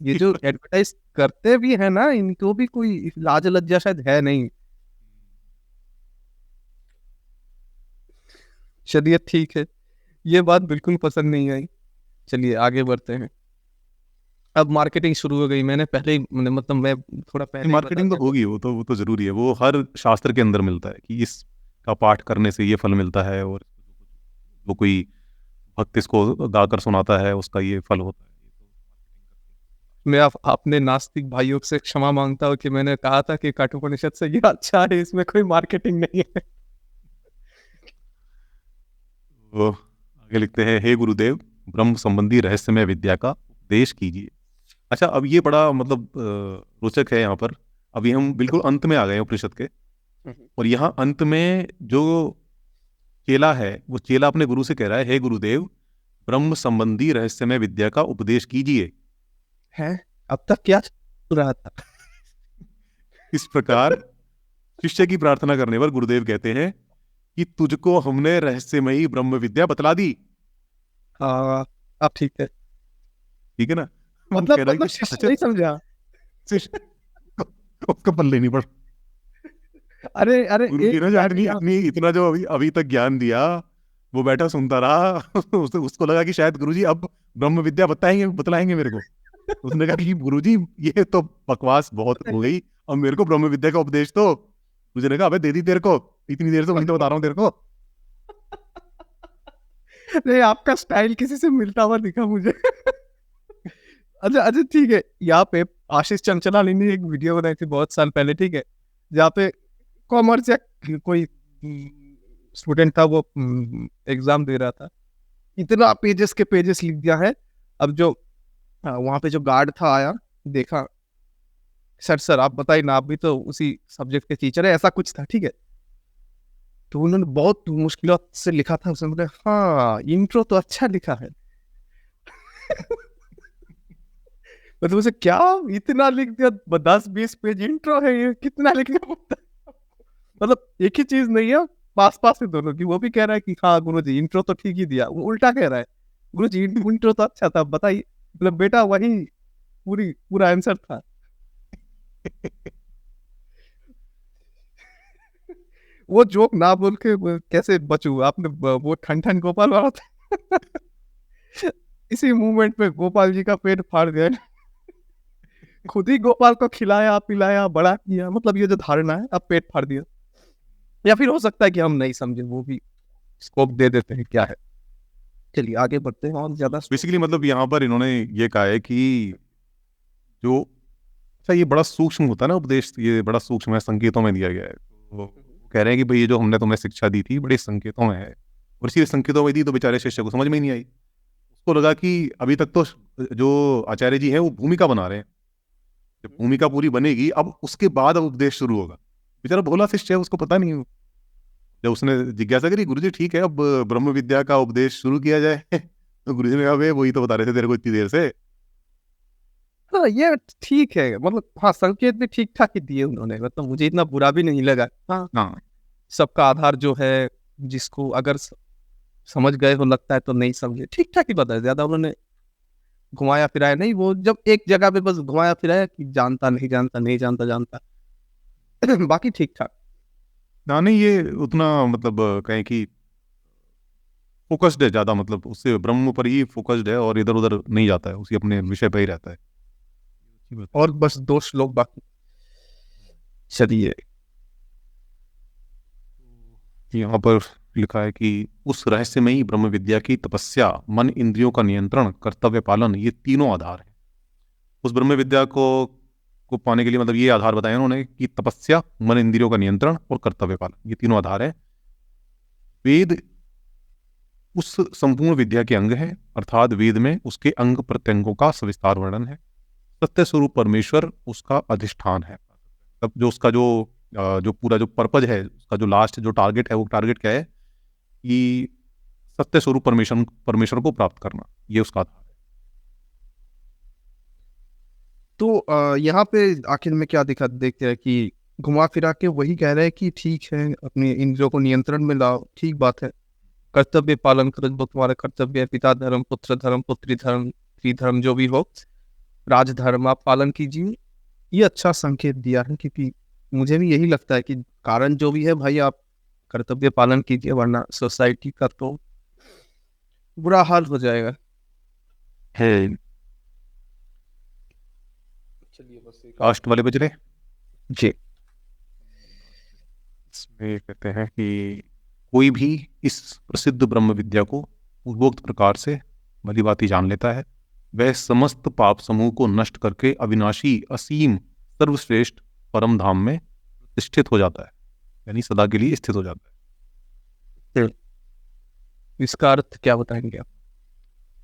ये जो एडवर्टाइज करते भी है ना, इनको भी कोई लाज लज्जा शायद है नहीं। चलिए ठीक है, ये बात बिल्कुल पसंद नहीं आई। चलिए आगे बढ़ते हैं। अब मार्केटिंग शुरू हो गई, मैंने पहले ही मतलब मैं थोड़ा पहले ही बता मार्केटिंग तो दिया। होगी, वो तो जरूरी है, वो हर शास्त्र के अंदर मिलता है कि इसका पाठ करने से ये फल मिलता है, और वो कोई भक्त इसको गाकर सुनाता है उसका ये फल होता है। मैं अपने नास्तिक भाइयों से क्षमा मांगता हूँ कि मैंने कहा था कि कठोपनिषद से ये अच्छा है, इसमें कोई मार्केटिंग नहीं है। तो आगे लिखते हैं, हे गुरुदेव, ब्रह्म संबंधी रहस्यमय विद्या का उपदेश कीजिए। अच्छा, अब ये बड़ा मतलब रोचक है यहाँ पर। अभी हम बिल्कुल अंत में आ गए हैं उपनिषद के, और यहाँ अंत में जो चेला है वो चेला अपने गुरु से कह रहा है, हे गुरुदेव, ब्रह्म संबंधी रहस्यमय विद्या का उपदेश कीजिए। है, अब तक क्या चल रहा था? इस प्रकार शिष्य की प्रार्थना करने पर गुरुदेव कहते हैं कि तुझको हमने रहस्यमयी ब्रह्म विद्या बतला दी। अब ठीक है। ठीक है ना? वो मतलब कह रहा है मतलब कि शिष्य अच्छा, नहीं समझा। शिष्य उसका पल्ले नहीं पड़। अरे अरे, गुरु जी एक ने जो बात क्या? इतनी इतना जो अभी अभी तक ज्ञान दिया, वो बैठा सुनता रहा। उसको लगा कि शायद गुरु जी अब ब्रह्म विद्या बतलाएंगे मेरे को। उसने कहा कि गुरु जी ये तो बकवास बहुत हो गई, अब मेरे को ब्रह्म विद्या का उपदेश तो। मुझे ने कहा, अबे दे दी तेरे को, इतनी देर से वही तो बता रहा हूँ तेरे को। नहीं, आपका स्टाइल किसी से मिलता हुआ दिखा मुझे। अच्छा अच्छा ठीक है, यहाँ पे आशीष चंचलानी ने एक वीडियो बनाई थी बहुत साल पहले, ठीक है, जहाँ पे कॉमर्स या कोई स्टूडेंट था, वो एग्जाम दे रहा था, इतना पेजेस के पेजेस लिख दिया है। अब जो वहां पे जो गार्ड था आया, देखा, सर सर आप बताइए ना, आप भी तो उसी सब्जेक्ट के टीचर है, ऐसा कुछ था, ठीक है। तो उन्होंने बहुत मुश्किलों से लिखा था, उसने बोला हाँ इंट्रो तो अच्छा लिखा है। मतलब उसे क्या इतना लिख दिया, 10-20 पेज इंट्रो है, ये कितना लिखना पड़ता है? मतलब एक ही चीज नहीं है, पास पास है दोनों की। वो भी कह रहा है कि हाँ गुरु जी इंट्रो तो ठीक ही दिया, वो उल्टा कह रहा है, गुरु जी इंट्रो तो अच्छा था, बताइए। मतलब बेटा वही पूरा आंसर था। वो जोक ना बोल के कैसे बचूं? आपने वो ठन ठन गोपाल वाला था। इसी मूवमेंट में गोपाल जी का पेट फाड़ दिया। खुद ही गोपाल को खिलाया पिलाया बड़ा किया, मतलब ये जो धारणा है, अब पेट फाड़ दिया। या फिर हो सकता है कि हम नहीं समझे, वो भी स्कोप दे देते हैं क्या है। चलिए आगे बढ़ते हैं और ज्यादा बेसिकली मतलब यहाँ पर इन्होंने ये कहा है कि जो अच्छा ये बड़ा सूक्ष्म होता है ना उपदेश, ये बड़ा सूक्ष्म है, संकेतों में दिया गया है। तो वो कह रहे हैं कि भाई ये जो हमने तुम्हें शिक्षा दी थी बड़े संकेतों में है, और इसी संकेतों में दी तो बेचारे शिष्य को समझ में ही नहीं आई। उसको लगा कि अभी तक तो जो आचार्य जी हैं वो भूमिका बना रहे हैं, जब भूमिका पूरी बनेगी अब उसके बाद अब उपदेश शुरू होगा। बेचारा भोला शिष्य है, उसको पता नहीं है। जब उसने जिज्ञासा करी, गुरुजी ठीक है अब ब्रह्म विद्या का उपदेश शुरू किया जाए, तो गुरुजी ने कहा "बे, वही तो बता रहे थे तेरे को इतनी देर से"। हाँ, ये ठीक है, मतलब हाँ संकेत भी ठीक ठाक ही दिए उन्होंने, मतलब मुझे इतना बुरा भी नहीं लगा। हाँ, हाँ सबका आधार जो है, जिसको अगर समझ गए हो लगता है तो नहीं समझे, ठीक ठाक ही बताया, ज्यादा उन्होंने घुमाया फिराया नहीं। वो जब एक जगह पे बस घुमाया फिराया कि जानता नहीं जानता नहीं जानता जानता। बाकी ठीक ठाक। ना, नहीं ये उतना मतलब कहें कि फोकस्ड है ज़्यादा, मतलब उससे ब्रह्म पर ही फोकस्ड है और इधर उधर नहीं जाता है, उसी अपने विषय पर ही रहता है। अच्छी बात है। और बस 2 श्लोक बाकी। चलिए। यहाँ पर लिखा है कि उस रहस्यमयी ब्रह्म विद्या की तपस्या, मन इंद्रियों का नियंत्रण, कर्तव्य पालन, ये तीनों आधार हैं। उस ब्रह्म विद्या को पाने के लिए मतलब ये आधार बताए उन्होंने कि तपस्या, मन इंद्रियों का नियंत्रण और कर्तव्य पालन, ये तीनों आधार है। वेद उस संपूर्ण विद्या के अंग है, अर्थात वेद में उसके अंग प्रत्यंगों का सविस्तार वर्णन है। सत्य स्वरूप परमेश्वर उसका अधिष्ठान है। तब जो उसका जो पूरा जो पर्पज है, उसका जो लास्ट जो टारगेट है, वो टारगेट क्या है कि सत्य स्वरूप परमेश्वर परमेश्वर को प्राप्त करना, ये उसका आधार है। तो यहाँ पे आखिर में क्या दिखा देखते हैं कि घुमा फिरा के वही कह रहे हैं कि ठीक है, अपने इंद्रियों को नियंत्रण में लाओ, ठीक बात है। कर्तव्य पालन करो, जो तुम्हारा कर्तव्य है, पिता धर्म, पुत्री धर्म, स्त्री धर्म, जो भी हो, राजधर्म आप पालन कीजिए। ये अच्छा संकेत दिया है, क्योंकि मुझे भी यही लगता है कि कारण जो भी है भाई, आप कर्तव्य पालन कीजिए, वरना सोसाइटी का तो बुरा हाल हो जाएगा। है चलिए बस एक कास्ट वाले बज रहे। जी। इसमें कहते हैं कि कोई भी इस प्रसिद्ध ब्रह्म विद्या को पूर्वोक्त प्रकार से भली भांति जान लेता है, वह समस्त पाप समूह को नष्ट करके अविनाशी असीम सर्वश्रेष्ठ परम धाम में प्रतिष्ठित हो जाता है, यानी सदा के लिए स्थित हो जाता है। इसका अर्थ क्या बताएंगे आप?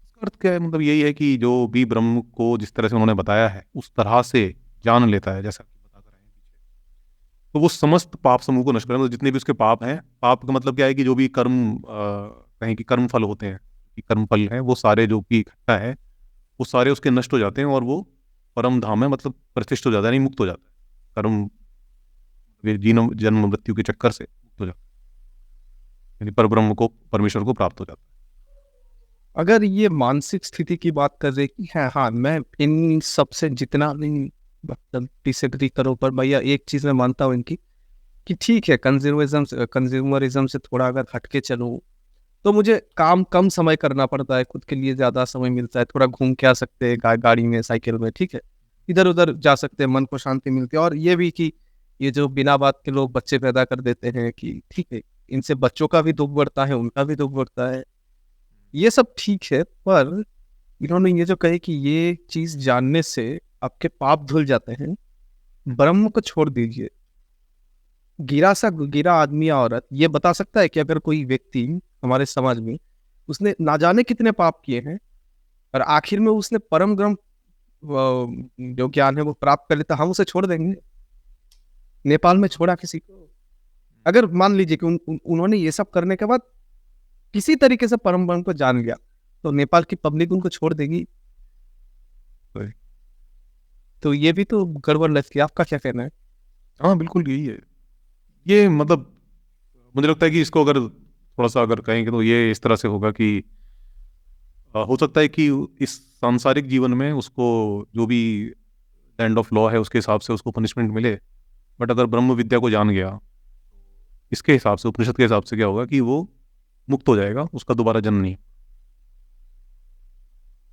इसका अर्थ क्या है, मतलब यही है कि जो भी ब्रह्म को जिस तरह से उन्होंने बताया है उस तरह से जान लेता है, जैसा कि बता कर रहे हैं पीछे, तो वो समस्त पाप समूह को नष्ट करें, मतलब जितने भी उसके पाप हैं। पाप का मतलब क्या है कि जो भी कर्म कहें कि कर्म फल होते हैं, कि कर्म फल है, वो सारे जो कि इकट्ठा है, वो सारे उसके नष्ट हो जाते हैं और वो परम धाम में मतलब प्रतिष्ठित हो जाता है, नहीं मुक्त हो जाता है। कर्म ये जीवन जन्म मृत्यु के चक्कर से मुक्त हो जाता है, यानी परब्रह्म को परमेश्वर को प्राप्त हो जाता है। अगर ये मानसिक स्थिति की बात कर रहे कि है, हाँ मैं इन सबसे जितना भी मतलब डिसएग्री करो, पर भैया एक चीज मैं मानता हूँ इनकी, कि ठीक है, कंज्यूमरिज्म से थोड़ा अगर हटके चलो तो मुझे काम कम समय करना पड़ता है, खुद के लिए ज्यादा समय मिलता है, थोड़ा घूम के आ सकते हैं गाड़ी में, साइकिल में, ठीक है, इधर उधर जा सकते हैं, मन को शांति मिलती है। और ये भी कि ये जो बिना बात के लोग बच्चे पैदा कर देते हैं, कि ठीक है, इनसे बच्चों का भी दुख बढ़ता है, उनका भी दुख बढ़ता है, ये सब ठीक है। पर इन्होंने ये जो कहे कि ये चीज जानने से आपके पाप धुल जाते हैं, ब्रह्म को छोड़ दीजिए। गिरा आदमी या औरत ये बता सकता है कि अगर कोई व्यक्ति हमारे समाज में, उसने ना जाने कितने पाप किए हैं, और आखिर में उसने परम ब्रह्म जो ज्ञान है वो प्राप्त कर लेता, हम उसे छोड़ देंगे? नेपाल में छोड़ा किसी को? अगर मान लीजिए कि उन्होंने ये सब करने के बाद किसी तरीके से परम ब्रह्म को जान लिया, तो नेपाल की पब्लिक उनको छोड़ देगी? तो ये भी तो गड़बड़ लगती है। आपका क्या कहना है? हाँ बिल्कुल यही है। ये मतलब मुझे लगता है कि इसको अगर थोड़ा सा अगर कहेंगे तो ये इस तरह से होगा कि हो सकता है कि इस सांसारिक जीवन में उसको जो भी लैंड ऑफ लॉ है उसके हिसाब से उसको पनिशमेंट मिले, बट अगर ब्रह्म विद्या को जान गया इसके हिसाब से, उपनिषद के हिसाब से क्या होगा कि वो मुक्त हो जाएगा, उसका दोबारा जन्म नहीं।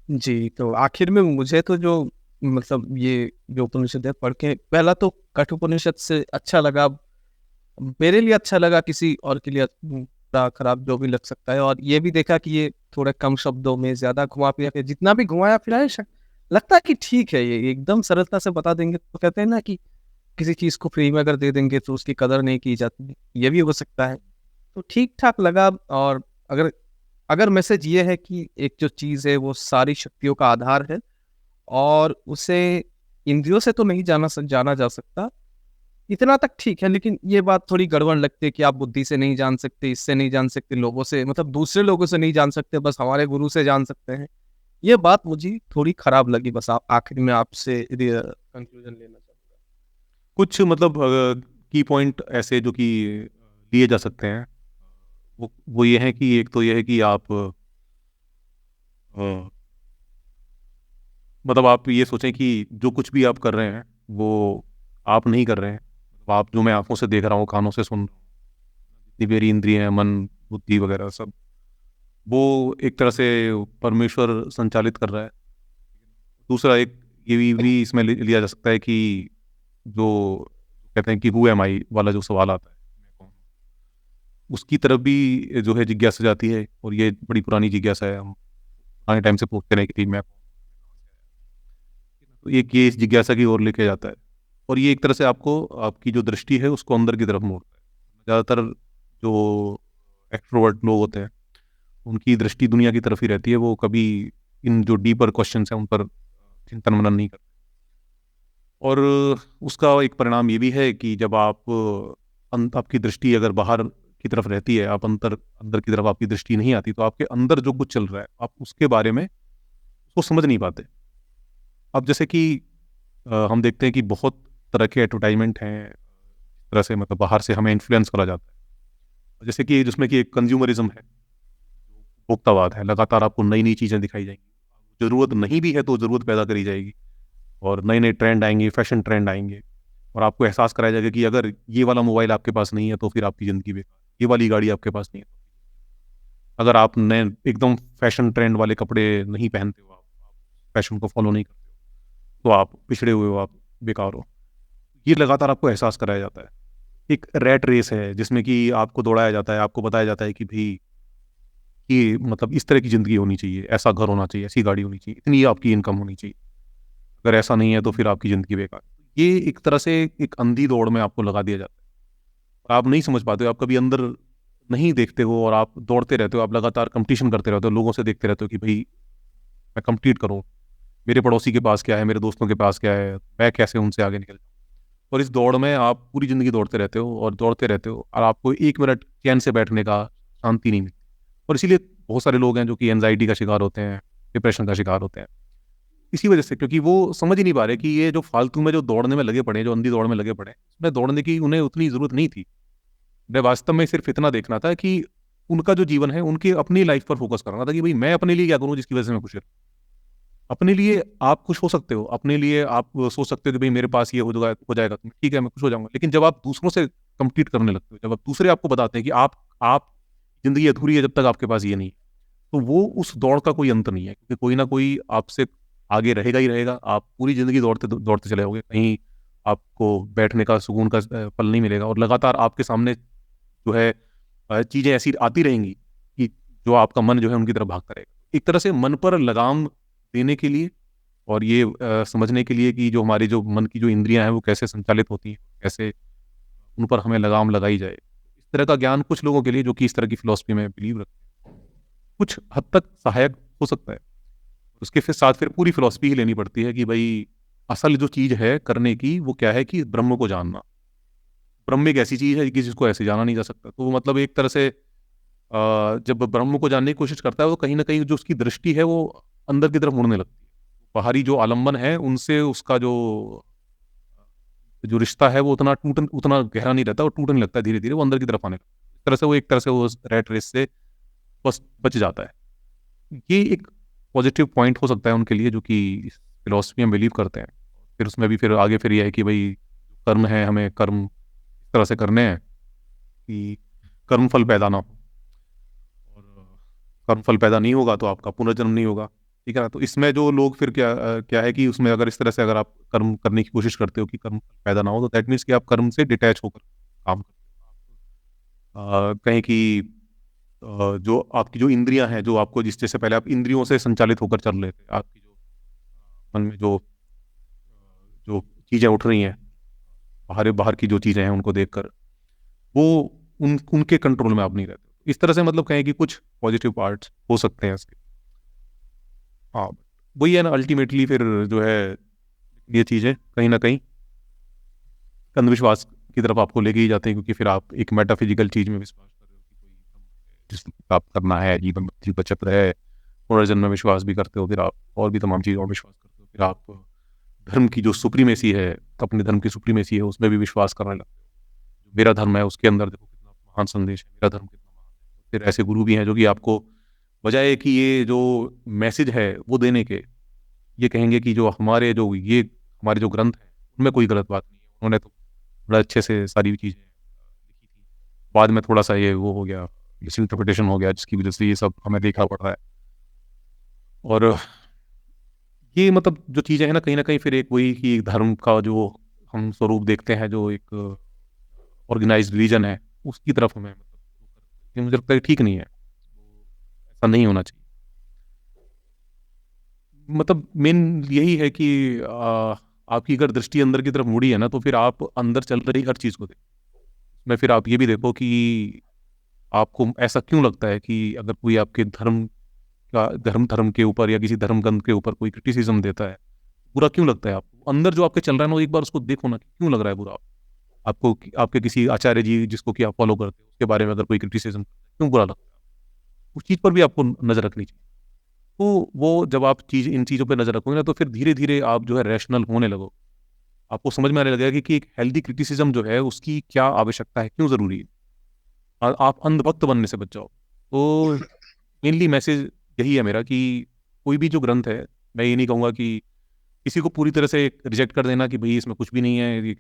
जी, तो आखिर में मुझे तो जो मतलब ये जो उपनिषद है पढ़ के पहला तो कठोपनिषद से अच्छा लगा। मेरे लिए अच्छा लगा, किसी और के लिए बुरा खराब जो भी लग सकता है। और ये भी देखा कि ये थोड़े कम शब्दों में ज़्यादा घुमा फिरा के जितना भी घुमाया फिराया लगता है कि ठीक है, ये एकदम सरलता से बता देंगे। तो कहते हैं ना कि किसी चीज़ को फ्री में अगर दे देंगे तो उसकी कदर नहीं की जाती, ये भी हो सकता है। तो ठीक-ठाक लगा। और अगर अगर मैसेज ये है कि एक जो चीज़ है वो सारी शक्तियों का आधार है और उसे इंद्रियों से तो नहीं जाना जा सकता, इतना तक ठीक है। लेकिन ये बात थोड़ी गड़बड़ लगती है कि आप बुद्धि से नहीं जान सकते, इससे नहीं जान सकते, लोगों से मतलब दूसरे लोगों से नहीं जान सकते, बस हमारे गुरु से जान सकते हैं। ये बात मुझे थोड़ी खराब लगी। बस आखिर में आपसे कंक्लूजन लेना चाहूँगा। कुछ मतलब की पॉइंट ऐसे जो कि लिए जा सकते हैं, वो ये है कि एक तो ये है कि आप मतलब आप ये सोचें कि जो कुछ भी आप कर रहे हैं वो आप नहीं कर रहे हैं। आप जो मैं आंखों से देख रहा हूँ, कानों से सुन रहा हूँ, जितनी मेरी इंद्रियां हैं, मन, बुद्धि वगैरह सब, वो एक तरह से परमेश्वर संचालित कर रहा है। दूसरा एक ये भी इसमें लिया जा सकता है कि जो कहते हैं कि हु एम आई वाला जो सवाल आता है, मैं कौन हूँ? उसकी तरफ भी जो है जिज्ञासा जाती है, और ये बड़ी पुरानी जिज्ञासा है। हम पुराने टाइम से पूछते रहे कि मैं कौन हूँ? तो ये इस जिज्ञासा की ओर लेके जाता है, और ये एक तरह से आपको आपकी जो दृष्टि है उसको अंदर की तरफ मोड़ता है। ज़्यादातर जो एक्सट्रोवर्ट लोग होते हैं उनकी दृष्टि दुनिया की तरफ ही रहती है, वो कभी इन जो डीपर क्वेश्चंस हैं उन पर चिंतन मनन नहीं करते। और उसका एक परिणाम ये भी है कि जब आप आपकी दृष्टि अगर बाहर की तरफ रहती है, आप अंदर अंदर की तरफ आपकी दृष्टि नहीं आती, तो आपके अंदर जो कुछ चल रहा है आप उसके बारे में उसको समझ नहीं पाते। अब जैसे कि हम देखते हैं कि बहुत तरह के एडवर्टाइजमेंट हैं, इस तरह से मतलब बाहर से हमें इन्फ्लुएंस करा जाता है, जैसे कि जिसमें कि एक कंज्यूमरिज्म है, उपभोक्तावाद है। लगातार आपको नई नई चीज़ें दिखाई जाएंगी, ज़रूरत नहीं भी है तो ज़रूरत पैदा करी जाएगी, और नए नए ट्रेंड आएंगे, फैशन ट्रेंड आएंगे, और आपको एहसास कराया जाएगा कि अगर ये वाला मोबाइल आपके पास नहीं है तो फिर आपकी ज़िंदगी बेकार, ये वाली गाड़ी आपके पास नहीं है, अगर आप नए एकदम फैशन ट्रेंड वाले कपड़े नहीं पहनते हो, आप फैशन को फॉलो नहीं करते हो, तो आप पिछड़े हुए हो, आप बेकार हो। ये लगातार आपको एहसास कराया जाता है। एक रैट रेस है जिसमें कि आपको दौड़ाया जाता है, आपको बताया जाता है कि भाई ये मतलब इस तरह की ज़िंदगी होनी चाहिए, ऐसा घर होना चाहिए, ऐसी गाड़ी होनी चाहिए, इतनी आपकी इनकम होनी चाहिए, अगर ऐसा नहीं है तो फिर आपकी ज़िंदगी बेकार। ये एक तरह से एक अंधी दौड़ में आपको लगा दिया जाता है। आप नहीं समझ पाते हो, आप कभी अंदर नहीं देखते हो, और आप दौड़ते रहते हो, आप लगातार कंपटीशन करते रहते हो, लोगों से देखते रहते हो कि भाई मैं कंप्लीट करूँ, मेरे पड़ोसी के पास क्या है, मेरे दोस्तों के पास क्या है, मैं कैसे उनसे आगे निकल जाऊँ। और इस दौड़ में आप पूरी ज़िंदगी दौड़ते रहते हो और दौड़ते रहते हो, और आपको 1 मिनट चैन से बैठने का शांति नहीं मिलती। और इसीलिए बहुत सारे लोग हैं जो कि एंग्ज़ायटी का शिकार होते हैं, डिप्रेशन का शिकार होते हैं। इसी वजह से, क्योंकि वो समझ ही नहीं पा रहे कि ये जो फालतू में जो दौड़ने में लगे पड़े हैं, जो अंधी दौड़ में लगे पड़े हैं, इसमें दौड़ने की उन्हें उतनी ज़रूरत नहीं थी। उन्हें वास्तव में सिर्फ़ इतना देखना था कि उनका जो जीवन है, उनकी अपनी लाइफ़ पर फ़ोकस करना था कि भई मैं अपने लिए क्या करूँ जिसकी वजह से मैं खुश रहूँ। अपने लिए आप खुश हो सकते हो, अपने लिए आप सोच सकते हो कि भई मेरे पास ये हो जाएगा तो ठीक है, मैं खुश हो जाऊँगा। लेकिन जब आप दूसरों से कम्पीट करने लगते हो, जब आप दूसरे आपको बताते हैं कि आप ज़िंदगी अधूरी है जब तक आपके पास ये नहीं है, तो वो उस दौड़ का कोई अंत नहीं है, क्योंकि कोई ना कोई आपसे आगे रहेगा ही रहेगा। आप पूरी ज़िंदगी दौड़ते चले जाओगे, कहीं आपको बैठने का सुकून का पल नहीं मिलेगा, और लगातार आपके सामने जो है चीज़ें ऐसी आती रहेंगी कि जो आपका मन जो है उनकी तरफ भागता रहेगा। एक तरह से मन पर लगाम देने के लिए, और ये समझने के लिए कि जो हमारी जो मन की जो इंद्रियाँ हैं वो कैसे संचालित होती हैं, कैसे उन पर हमें लगाम लगाई जाए। इस तरह का ज्ञान कुछ लोगों के लिए जो कि इस तरह की फ़िलॉसफ़ी में बिलीव रखते हैं, कुछ हद तक सहायक हो सकता है। उसके फिर साथ फिर पूरी फ़िलॉसफ़ी ही लेनी पड़ती है कि भई असल जो चीज़ है करने की वो क्या है कि ब्रह्म को जानना। ब्रह्म एक ऐसी चीज़ है कि जिसको ऐसे जाना नहीं जा सकता। तो वो मतलब एक तरह से जब ब्रह्म को जानने की कोशिश करता है, वो कहीं न कहीं जो उसकी दृष्टि है वो अंदर की तरफ मुड़ने लगती है। बाहरी जो आलंबन है उनसे उसका जो जो रिश्ता है वो उतना गहरा नहीं रहता, वो टूटने लगता है धीरे-धीरे, वो अंदर की तरफ आने लगता है। इस तरह से वो एक तरह से वो रैट रेस से बस बच जाता है। ये एक पॉज़िटिव पॉइंट हो सकता है उनके लिए जो कि इस फ़िलॉसफ़ी में बिलीव करते हैं। फिर उसमें भी फिर आगे फिर ये है कि भई कर्म है, हमें कर्म इस तरह से करने हैं कि कर्मफल पैदा ना हो, और कर्मफल पैदा नहीं होगा तो आपका पुनर्जन्म नहीं होगा, ठीक है ना। तो इसमें जो लोग फिर क्या है कि उसमें अगर इस तरह से अगर आप कर्म करने की कोशिश करते हो कि कर्म पैदा ना हो, तो दैट मीन्स कि आप कर्म से डिटैच होकर काम करते हो। कहें कि जो आपकी जो इंद्रियां हैं, जो आपको जिस जैसे पहले आप इंद्रियों से संचालित होकर चल रहे थे, आपकी जो मन में जो जो चीज़ें उठ रही हैं, बाहर बाहर की जो चीज़ें हैं उनको देखकर, वो उनके कंट्रोल में आप नहीं रहते। इस तरह से मतलब कहें कि कुछ पॉजिटिव पार्ट्स हो सकते हैं इसके। हाँ, वही है ना, अल्टीमेटली फिर जो है ये चीज़ें कहीं ना कहीं अंधविश्वास की तरफ आपको लेके ही जाते हैं, क्योंकि फिर आप एक मेटाफिजिकल चीज़ में विश्वास कर रहे हो कि कोई जिसको प्राप्त करना है, जीवन मृत्यु का चक्र है, पुनर्जन्म में विश्वास भी करते हो, फिर आप और भी तमाम चीज़ों में विश्वास करते हो, फिर आप धर्म की जो सुप्रीमेसी है, अपने धर्म की सुप्रीमेसी है, उसमें भी विश्वास करने लगते हो। मेरा धर्म है, उसके अंदर देखो कितना महान संदेश है, मेरा धर्म कितना महान है। फिर ऐसे गुरु भी हैं जो कि आपको बजाय कि ये जो मैसेज है वो देने के, ये कहेंगे कि जो हमारे जो ग्रंथ हैं उनमें कोई गलत बात नहीं है, उन्होंने तो बड़ा अच्छे से सारी चीज़ें लिखी थी। बाद में थोड़ा सा ये वो हो गया, मिस इंटरप्रिटेशन हो गया, जिसकी वजह से ये सब हमें देखना पड़ रहा है। और ये मतलब जो चीज़ें हैं ना कहीं फिर एक वही कि धर्म का जो हम स्वरूप देखते हैं, जो एक ऑर्गेनाइज्ड रिलीजन है, उसकी तरफ हमें मतलब मुझे लगता है ठीक नहीं है, ऐसा नहीं होना चाहिए। मतलब मेन यही है कि आपकी अगर दृष्टि अंदर की तरफ मुड़ी है ना, तो फिर आप अंदर चल रही हर चीज़ को देखो। मैं फिर आप ये भी देखो कि आपको ऐसा क्यों लगता है कि अगर कोई आपके धर्म के ऊपर या किसी धर्म ग्रंथ के ऊपर कोई क्रिटिसिज्म देता है, बुरा क्यों लगता है आपको? अंदर जो आपके चल रहा है ना, एक बार उसको देखो ना, क्यों लग रहा है बुरा आपको? आपके किसी आचार्य जी जिसको कि आप फॉलो करते हो, उसके बारे में अगर कोई क्रिटिसिज्म क्यों बुरा लगता है? उस चीज़ पर भी आपको नज़र रखनी चाहिए। तो वो जब आप इन चीज़ों पे नज़र रखोगे ना, तो फिर धीरे-धीरे आप जो है रैशनल होने लगोगे। आपको समझ में आने लगेगा कि एक हेल्दी क्रिटिसिज्म जो है उसकी क्या आवश्यकता है, क्यों ज़रूरी है। आप अंधभक्त बनने से बच जाओ। तो मेनली मैसेज यही है मेरा कि कोई भी जो ग्रंथ है, मैं ये नहीं कहूँगा कि किसी को पूरी तरह से रिजेक्ट कर देना कि भई इसमें कुछ भी नहीं है,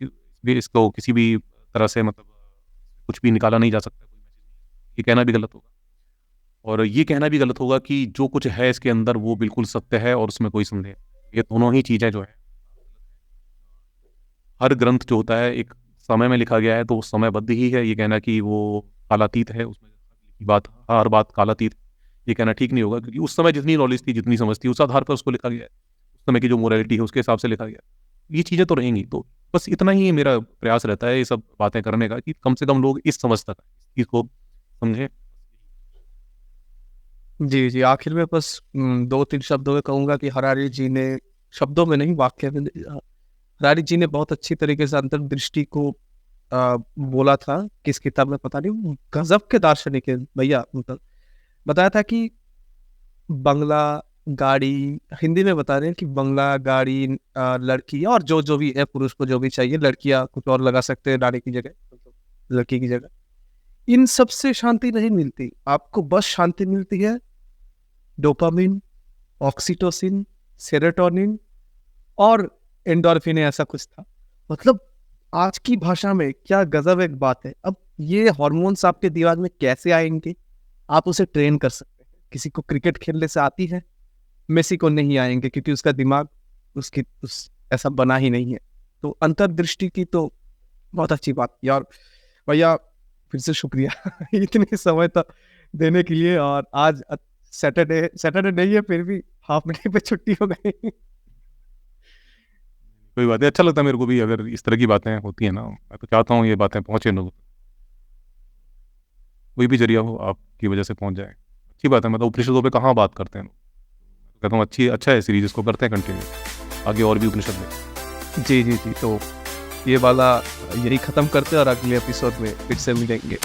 इसको किसी भी तरह से मतलब कुछ भी निकाला नहीं जा सकता, कोई मैसेज नहीं है। ये कहना भी गलत होगा। और ये कहना भी गलत होगा कि जो कुछ है इसके अंदर वो बिल्कुल सत्य है और उसमें कोई संदेह नहीं। ये दोनों ही चीज़ें जो है, हर ग्रंथ जो होता है एक समय में लिखा गया है, तो वो समयबद्ध ही है। ये कहना कि वो कालातीत है, उसमें हर बात कालातीत, ये कहना ठीक नहीं होगा, क्योंकि उस समय जितनी नॉलेज थी, जितनी समझ थी, उस आधार पर उसको लिखा गया है। उस समय की जो मोरालिटी है उसके हिसाब से लिखा गया है। ये चीज़ें तो रहेंगी। तो बस इतना ही मेरा प्रयास रहता है ये सब बातें करने का, कि कम से कम लोग इस समझ तक इस चीज़ को समझें। जी, जी। आखिर में बस 2-3 शब्दों में कहूँगा कि हरारी जी ने, शब्दों में नहीं वाक्य में, हरारी जी ने बहुत अच्छी तरीके से अंतर्दृष्टि को बोला था। किस किताब में पता नहीं, गज़ब के दार्शनिक है भैया। मतलब बताया था कि बंगला, गाड़ी, हिंदी में बता रहे हैं कि बंगला, गाड़ी, लड़की और जो भी है, पुरुष को जो भी चाहिए, लड़कियाँ कुछ और लगा सकते हैं नारी की जगह, मतलब लड़की की जगह। इन सब से शांति नहीं मिलती, आपको बस शांति मिलती है डोपामिन, ऑक्सीटोसिन, सेरोटोनिन और एंडोर्फिन, ऐसा कुछ था। मतलब आज की भाषा में क्या गजब एक बात है। अब ये हार्मोन्स आपके दिमाग में कैसे आएंगे? आप उसे ट्रेन कर सकते हैं। किसी को क्रिकेट खेलने से आती है, मेसी को नहीं आएंगे, क्योंकि उसका दिमाग उस ऐसा बना ही नहीं है। तो अंतर्दृष्टि की तो बहुत अच्छी बात की। और भैया फिर से शुक्रिया इतने समय तक देने के लिए। और आज सैटरडे नहीं है, फिर भी हाफ डे पे छुट्टी हो गई। कोई बात नहीं, अच्छा लगता है मेरे को भी अगर इस तरह की बातें होती हैं ना। मैं तो चाहता हूँ ये बातें पहुँचे लोगों तक, कोई भी जरिया हो आपकी वजह से पहुँच जाए। अच्छी बात है, मतलब उपनिषदों पे कहाँ बात करते हैं लोग। कहता हूँ अच्छा है सीरीज, इसको करते हैं कंटिन्यू, आगे और भी उपनिषद में। जी, जी, जी। तो ये वाला यही ख़त्म करते हैं और अगले एपिसोड में फिर से मिलेंगे।